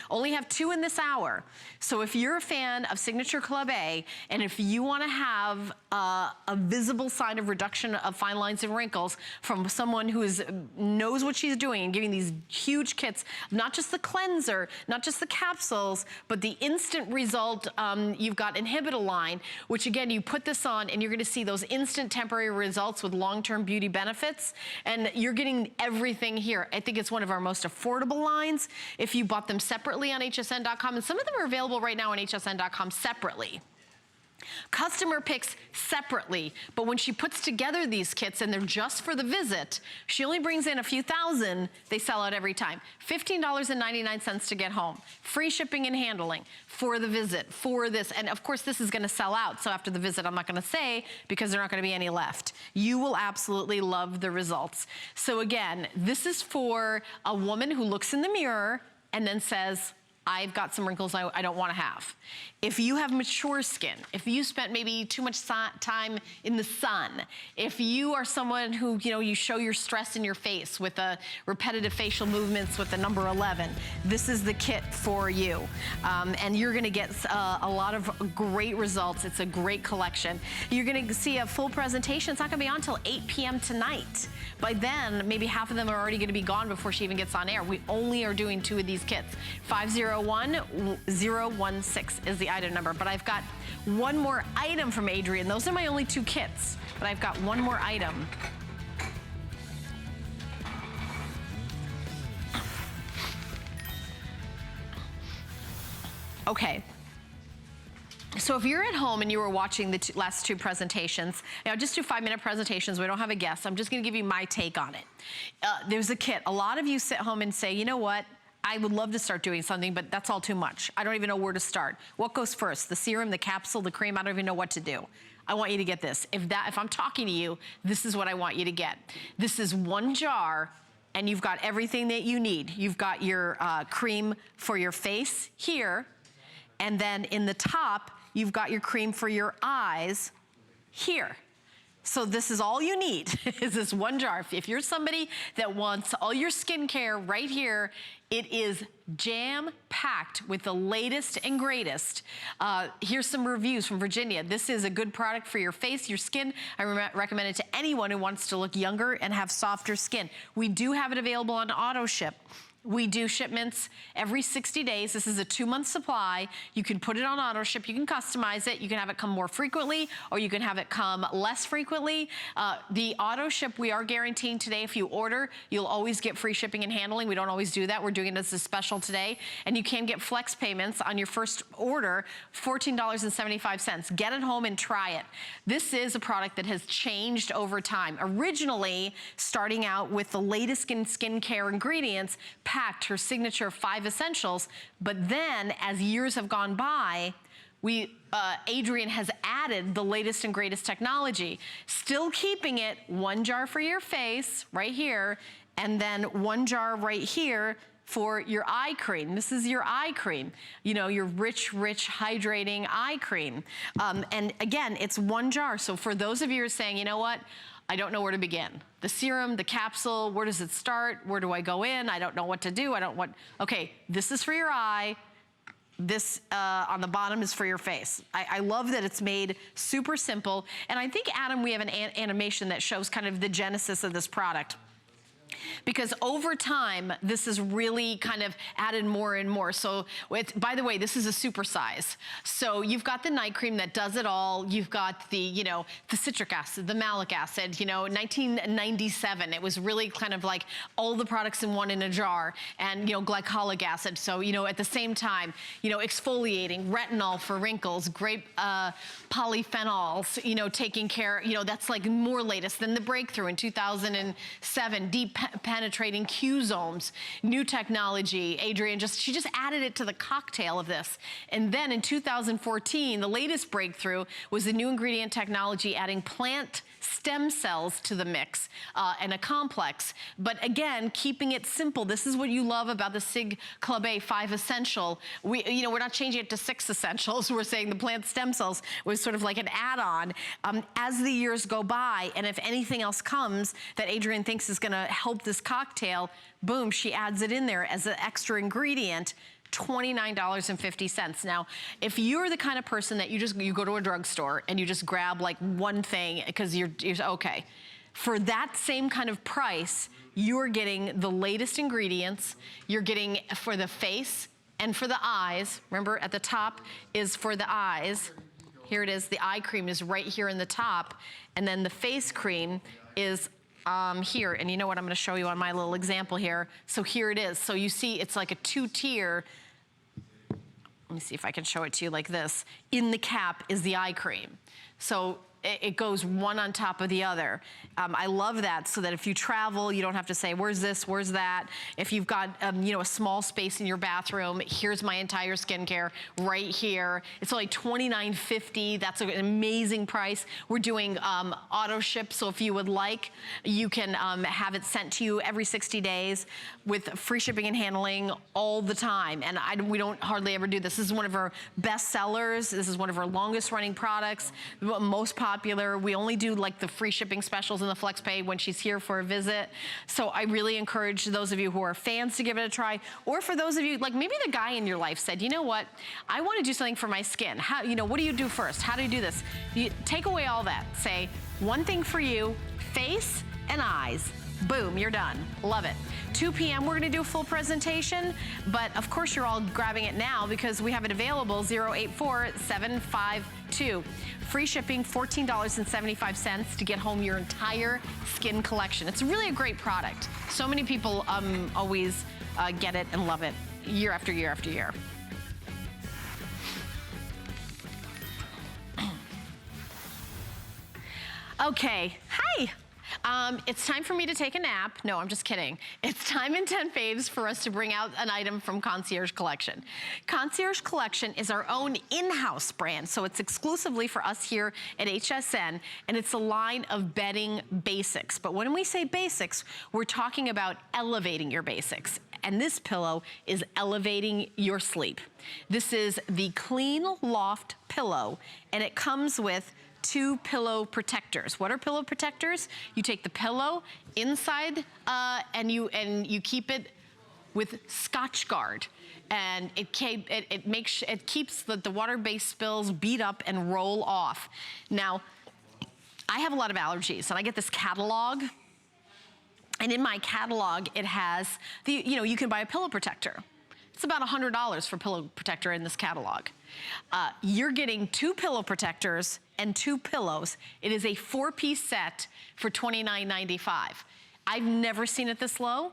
[SPEAKER 4] only have 2 in this hour. So if you're a fan of Signature Club A, and if you want to have a visible sign of reduction of fine lines and wrinkles from someone who knows what she's doing and giving these huge kits, not just the cleanser, not just the capsules, but the instant result, you've got Inhibitoline, which again, you put this on and you're going to see those instant temporary results with long-term beauty benefits, and you're getting everything here. I think it's one of our most affordable lines if you bought them separately on hsn.com, and some of them are available right now on hsn.com separately. Customer picks separately, but when she puts together these kits and they're just for the visit, she only brings in a few thousand, they sell out every time. $15.99 to get home. Free shipping and handling for the visit, for this. And of course, this is gonna sell out, so after the visit, I'm not gonna say, because there aren't gonna be any left. You will absolutely love the results. So again, this is for a woman who looks in the mirror and then says, I've got some wrinkles I don't want to have. If you have mature skin, if you spent maybe too much time in the sun, if you are someone who, you know, you show your stress in your face with the repetitive facial movements with the number 11, this is the kit for you. And you're going to get a lot of great results. It's a great collection. You're going to see a full presentation. It's not going to be on until 8 p.m. tonight. By then, maybe half of them are already going to be gone before she even gets on air. We only are doing 2 of these kits. 501016 is the item number, but I've got one more item from Adrienne. Those are my only 2 kits, but I've got one more item. Okay. So if you're at home and you were watching the last 2 presentations, I'll just do 5-minute presentations. We don't have a guest. I'm just going to give you my take on it. There's a kit. A lot of you sit home and say, you know what? I would love to start doing something, but that's all too much. I don't even know where to start. What goes first? The serum, the capsule, the cream? I don't even know what to do. I want you to get this. If I'm talking to you, this is what I want you to get. This is one jar, and you've got everything that you need. You've got your cream for your face here, and then in the top, you've got your cream for your eyes here. So this is all you need, is this one jar. If you're somebody that wants all your skincare right here, it is jam-packed with the latest and greatest. Here's some reviews from Virginia. This is a good product for your face, your skin. I recommend it to anyone who wants to look younger and have softer skin. We do have it available on auto ship. We do shipments every 60 days. This is a 2-month supply. You can put it on auto ship. You can customize it. You can have it come more frequently, or you can have it come less frequently. The auto ship, we are guaranteeing today, if you order, you'll always get free shipping and handling. We don't always do that. We're doing it as a special today. And you can get flex payments on your first order, $14.75. Get it home and try it. This is a product that has changed over time. Originally, starting out with the latest skincare ingredients, packed her signature 5 essentials, but then as years have gone by, Adrienne has added the latest and greatest technology, still keeping it one jar for your face right here, and then one jar right here for your eye cream. This is your eye cream, you know, your rich, hydrating eye cream. And again, it's one jar. So for those of you who are saying, you know what, I don't know where to begin. The serum, the capsule, where does it start? Where do I go in? I don't know what to do. Okay, this is for your eye. This on the bottom is for your face. I love that it's made super simple. And I think, Adam, we have an animation that shows kind of the genesis of this product. Because over time, this is really kind of added more and more. So, by the way, this is a super size. So you've got the night cream that does it all. You've got the, you know, the citric acid, the malic acid. You know, 1997, it was really kind of like all the products in one in a jar, and, you know, glycolic acid. So, you know, at the same time, you know, exfoliating, retinol for wrinkles, grape polyphenols, you know, taking care, you know, that's like more latest than the breakthrough in 2007, deep penetrating Q-zomes, new technology. Adrienne she just added it to the cocktail of this. And then in 2014, the latest breakthrough was the new ingredient technology adding plant stem cells to the mix and a complex. But again, keeping it simple. This is what you love about the Sig Club A 5 Essential. You know, we're not changing it to 6 essentials. We're saying the plant stem cells was sort of like an add-on. As the years go by, and if anything else comes that Adrienne thinks is gonna help this cocktail, boom, she adds it in there as an extra ingredient. $29.50. Now, if you're the kind of person that you go to a drugstore and you just grab like one thing because you're okay, for that same kind of price, you're getting the latest ingredients. You're getting for the face and for the eyes. Remember, at the top is for the eyes. Here it is. The eye cream is right here in the top, and then the face cream is here. And you know what? I'm going to show you on my little example here. So here it is. So you see, it's like a 2-tier. Let me see if I can show it to you like this. In the cap is the eye cream. So it goes one on top of the other. I love that, so that if you travel, you don't have to say, where's this, where's that? If you've got you know, a small space in your bathroom, here's my entire skincare right here. It's only $29.50. That's an amazing price. We're doing auto ship, so if you would like, you can have it sent to you every 60 days with free shipping and handling all the time. And we don't hardly ever do this. This is one of our best sellers. This is one of our longest running products, most popular. We only do like the free shipping specials and the flex pay when she's here for a visit. So I really encourage those of you who are fans to give it a try, or for those of you, like maybe the guy in your life said, you know what, I want to do something for my skin. How, you know, what do you do first? How do you do this? You take away all that. Say one thing for you, face and eyes. Boom, you're done. Love it. 2 p.m. we're gonna do a full presentation, but of course you're all grabbing it now because we have it available, 084752. Free shipping, $14.75 to get home your entire skin collection. It's really a great product. So many people always get it and love it year after year after year. Okay, hi. It's time for me to take a nap. No, I'm just kidding. It's time in 10 Faves for us to bring out an item from Concierge Collection. Concierge Collection is our own in-house brand, so it's exclusively for us here at HSN, and it's a line of bedding basics. But when we say basics, we're talking about elevating your basics. And this pillow is elevating your sleep. This is the Clean Loft pillow, and it comes with 2 pillow protectors. What are pillow protectors? You take the pillow inside and you keep it with Scotchgard, and it keeps the water-based spills beat up and roll off. Now, I have a lot of allergies, and I get this catalog. And in my catalog, it has you can buy a pillow protector. It's about $100 for pillow protector in this catalog. You're getting 2 pillow protectors and 2 pillows. It is a 4-piece set for $29.95. I've never seen it this low.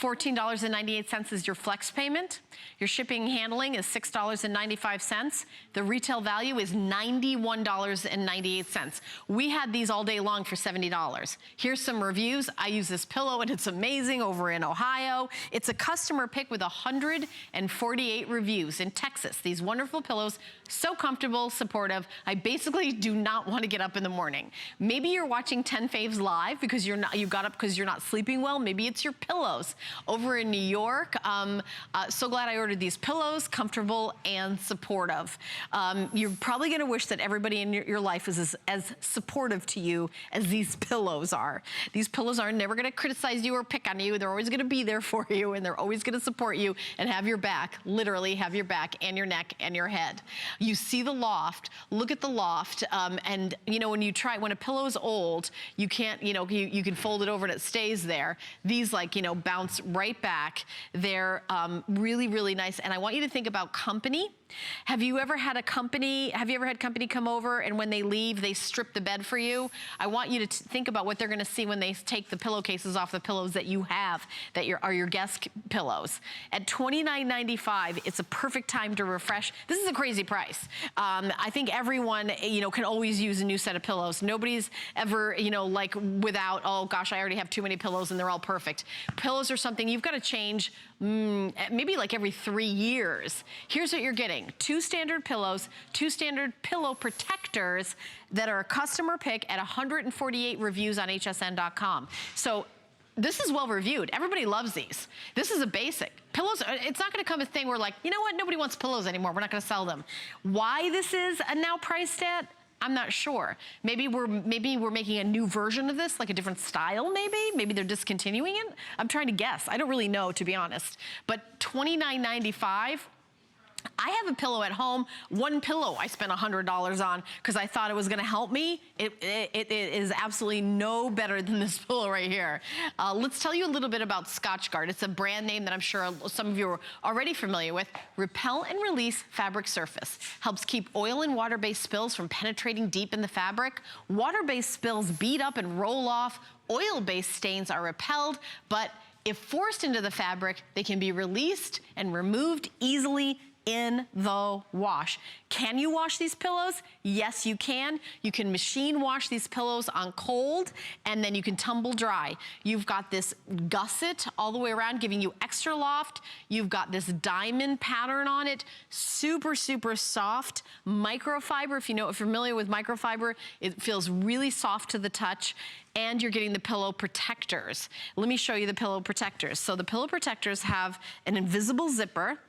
[SPEAKER 4] $14.98 is your flex payment. Your shipping and handling is $6.95. The retail value is $91.98. We had these all day long for $70. Here's some reviews. I use this pillow and it's amazing over in Ohio. It's a customer pick with 148 reviews in Texas. These wonderful pillows, so comfortable, supportive. I basically do not want to get up in the morning. Maybe you're watching 10 Faves live because you got up because you're not sleeping well. Maybe it's your pillows. Over in New York, so glad I ordered these pillows, comfortable and supportive. You're probably gonna wish that everybody in your life is as supportive to you as these pillows are. These pillows are never gonna criticize you or pick on you. They're always gonna be there for you, and they're always gonna support you and have your back, literally have your back and your neck and your head. You see the loft, look at the loft, and when a pillow's old, you can't, you can fold it over and it stays there. These bounce right back. They're really, really nice. And I want you to think about company. Have you ever had company come over and when they leave, they strip the bed for you? I want you to think about what they're gonna see when they take the pillowcases off the pillows that you have, that are your guest pillows. At $29.95, it's a perfect time to refresh. This is a crazy price. I think everyone, can always use a new set of pillows. Nobody's ever, without, oh gosh, I already have too many pillows and they're all perfect. Pillows are something you've got to change maybe every 3 years. Here's what you're getting. 2 standard pillows, 2 standard pillow protectors that are a customer pick at 148 reviews on hsn.com. So this is well reviewed. Everybody loves these. This is a basic. Pillows, it's not gonna come a thing where you know what, nobody wants pillows anymore. We're not gonna sell them. Why this is now priced at, I'm not sure. Maybe we're making a new version of this, a different style maybe? Maybe they're discontinuing it? I'm trying to guess. I don't really know, to be honest. But $29.95, I have a pillow at home. One pillow I spent $100 on because I thought it was gonna help me. It is absolutely no better than this pillow right here. Let's tell you a little bit about Scotchgard. It's a brand name that I'm sure some of you are already familiar with. Repel and release fabric surface. Helps keep oil and water-based spills from penetrating deep in the fabric. Water-based spills beat up and roll off. Oil-based stains are repelled, but if forced into the fabric, they can be released and removed easily in the wash. Can you wash these pillows? Yes, you can. You can machine wash these pillows on cold, and then you can tumble dry. You've got this gusset all the way around, giving you extra loft. You've got this diamond pattern on it. Super, super soft. Microfiber, if you're familiar with microfiber, it feels really soft to the touch. And you're getting the pillow protectors. Let me show you the pillow protectors. So the pillow protectors have an invisible zipper.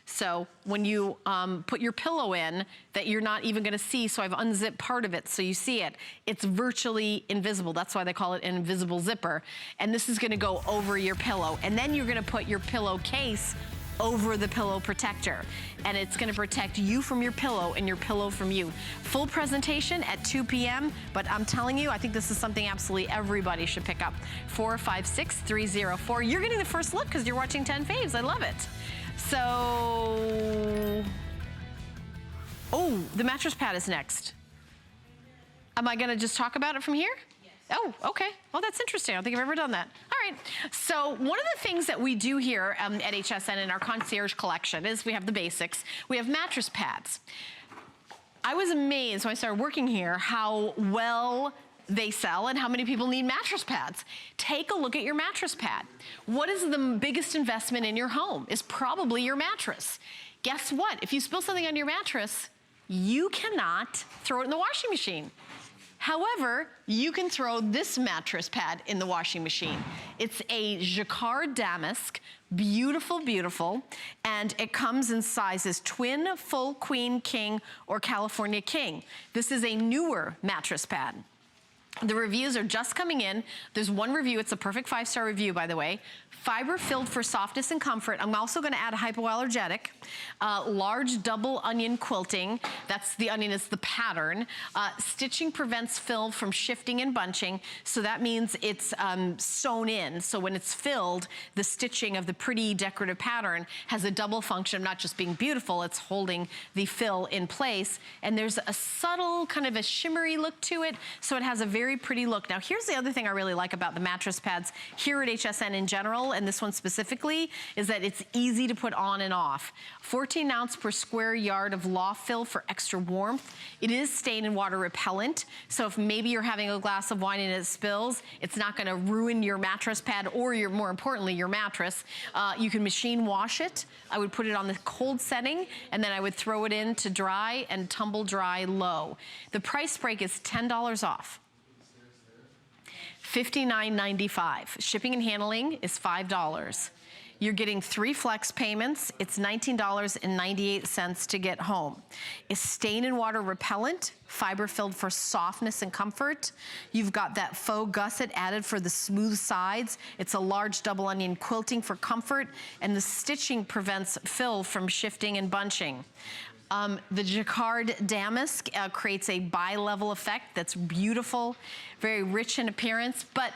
[SPEAKER 4] So when you put your pillow in that you're not even gonna see, so I've unzipped part of it so you see it. It's virtually invisible. That's why they call it an invisible zipper. And this is gonna go over your pillow. And then you're gonna put your pillowcase over the pillow protector. And it's gonna protect you from your pillow and your pillow from you. Full presentation at 2 p.m., but I'm telling you, I think this is something absolutely everybody should pick up. 456-304. You're getting the first look because you're watching 10 Faves. I love it. So, the mattress pad is next. Am I gonna just talk about it from here? Yes. Oh, okay. Well, that's interesting. I don't think I've ever done that. All right. So one of the things that we do here at HSN in our concierge collection is we have the basics. We have mattress pads. I was amazed when I started working here how well they sell and how many people need mattress pads. Take a look at your mattress pad. What is the biggest investment in your home? Is probably your mattress. Guess what? If you spill something on your mattress, you cannot throw it in the washing machine. However, you can throw this mattress pad in the washing machine. It's a jacquard damask, beautiful, beautiful, and it comes in sizes twin, full, queen, king, or California king. This is a newer mattress pad. The reviews are just coming in. There's one review, it's a perfect 5-star review, by the way. Fiber filled for softness and comfort. I'm also gonna add hypoallergenic. Large double onion quilting. That's the onion is the pattern. Stitching prevents fill from shifting and bunching. So that means it's sewn in. So when it's filled, the stitching of the pretty decorative pattern has a double function of not just being beautiful, it's holding the fill in place. And there's a subtle kind of a shimmery look to it. So it has a very pretty look. Now here's the other thing I really like about the mattress pads here at HSN in general, and this one specifically, is that it's easy to put on and off. 14 ounce per square yard of loft fill for extra warmth. It is stain and water repellent, so if maybe you're having a glass of wine and it spills, it's not gonna ruin your mattress pad or your, more importantly, your mattress. You can machine wash it. I would put it on the cold setting, and then I would throw it in to dry and tumble dry low. The price break is $10 off. $59.95. Shipping and handling is $5. You're getting 3 flex payments. It's $19.98 to get home. It's stain and water repellent, fiber filled for softness and comfort. You've got that faux gusset added for the smooth sides. It's a large double onion quilting for comfort, and the stitching prevents fill from shifting and bunching. The jacquard damask creates a bi-level effect that's beautiful, very rich in appearance, but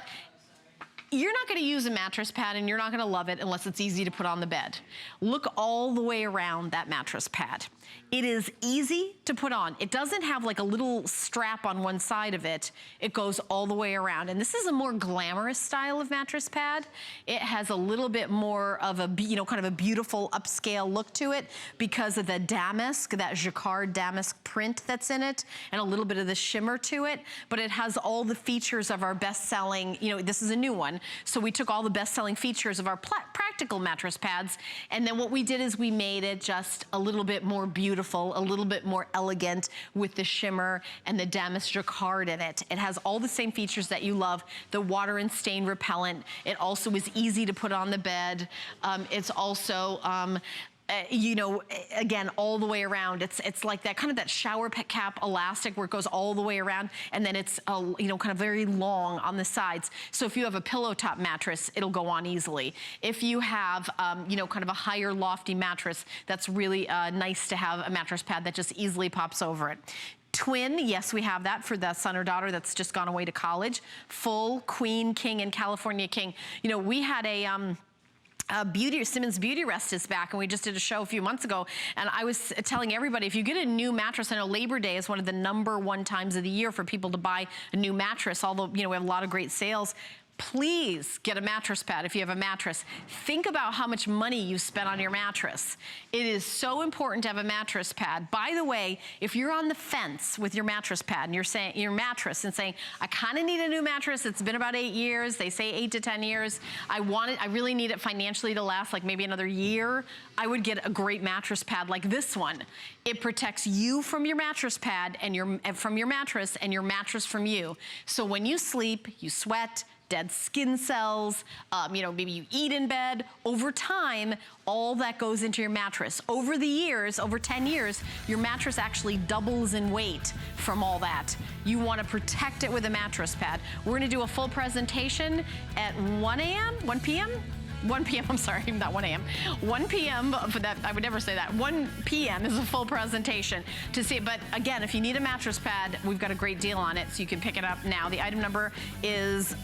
[SPEAKER 4] you're not gonna use a mattress pad and you're not gonna love it unless it's easy to put on the bed. Look all the way around that mattress pad. It is easy to put on. It doesn't have like a little strap on one side of it. It goes all the way around. And this is a more glamorous style of mattress pad. It has a little bit more of a, you know, kind of a beautiful upscale look to it because of the damask, that jacquard damask print that's in it, and a little bit of the shimmer to it. But it has all the features of our best-selling, you know, this is a new one. So we took all the best-selling features of our practical mattress pads, and then what we did is we made it just a little bit more beautiful, a little bit more elegant with the shimmer and the damask jacquard in it. It has all the same features that you love, the water and stain repellent. It also is easy to put on the bed. It's also, you know, again, all the way around. It's like that kind of that shower cap elastic where it goes all the way around, and then it's, you know, kind of very long on the sides. So if you have a pillow top mattress, it'll go on easily. If you have, you know, kind of a higher lofty mattress, that's really nice to have a mattress pad that just easily pops over it. Twin, yes, we have that for the son or daughter that's just gone away to college. Full, queen, king, and California king. You know, we had a, Simmons Beauty Rest is back, and we just did a show a few months ago, and I was telling everybody, if you get a new mattress, I know Labor Day is one of the #1 times of the year for people to buy a new mattress, although, you know, we have a lot of great sales. Please get a mattress pad if you have a mattress. Think about how much money you spent on your mattress. It is so important to have a mattress pad. By the way, if you're on the fence with your mattress pad and you're saying your mattress and saying, I kind of need a new mattress, it's been about 8 years, they say 8 to 10 years, I really need it financially to last like maybe another year, I would get a great mattress pad like this one. It protects you from your mattress pad and from your mattress and your mattress from you. So when you sleep, you sweat, dead skin cells, you know, maybe you eat in bed. Over time, all that goes into your mattress. Over the years, over 10 years, your mattress actually doubles in weight from all that. You want to protect it with a mattress pad. We're going to do a full presentation at 1 p.m., I'm sorry, not 1 a.m. 1 p.m. for that, I would never say that. 1 p.m. is a full presentation to see it. But again, if you need a mattress pad, we've got a great deal on it, so you can pick it up now. The item number is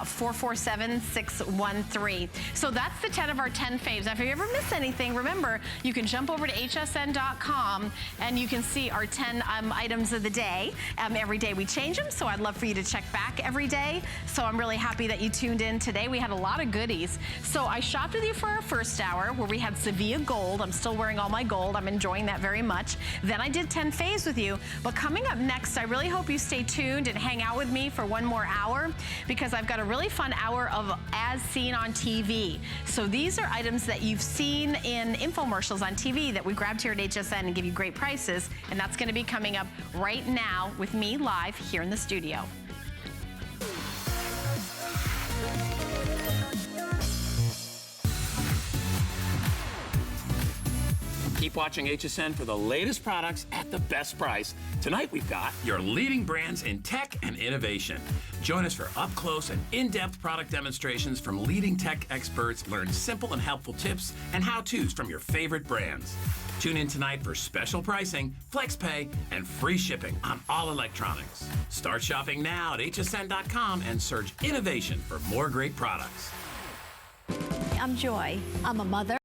[SPEAKER 4] 447613. So that's the 10 of our 10 faves. Now, if you ever miss anything, remember, you can jump over to hsn.com and you can see our 10 items of the day. Every day we change them, so I'd love for you to check back every day. So I'm really happy that you tuned in today. We had a lot of goodies. So I shopped with you for our first hour where we had Sevilla Gold. I'm still wearing all my gold. I'm enjoying that very much. Then I did 10 Fays with you. But coming up next, I really hope you stay tuned and hang out with me for one more hour because I've got a really fun hour of As Seen on TV. So these are items that you've seen in infomercials on TV that we grabbed here at HSN and give you great prices. And that's going to be coming up right now with me live here in the studio.
[SPEAKER 9] Keep watching HSN for the latest products at the best price. Tonight we've got your leading brands in tech and innovation. Join us for up-close and in-depth product demonstrations from leading tech experts. Learn simple and helpful tips and how-tos from your favorite brands. Tune in tonight for special pricing, flex pay, and free shipping on all electronics. Start shopping now at hsn.com and search innovation for more great products.
[SPEAKER 2] I'm Joy. I'm a mother.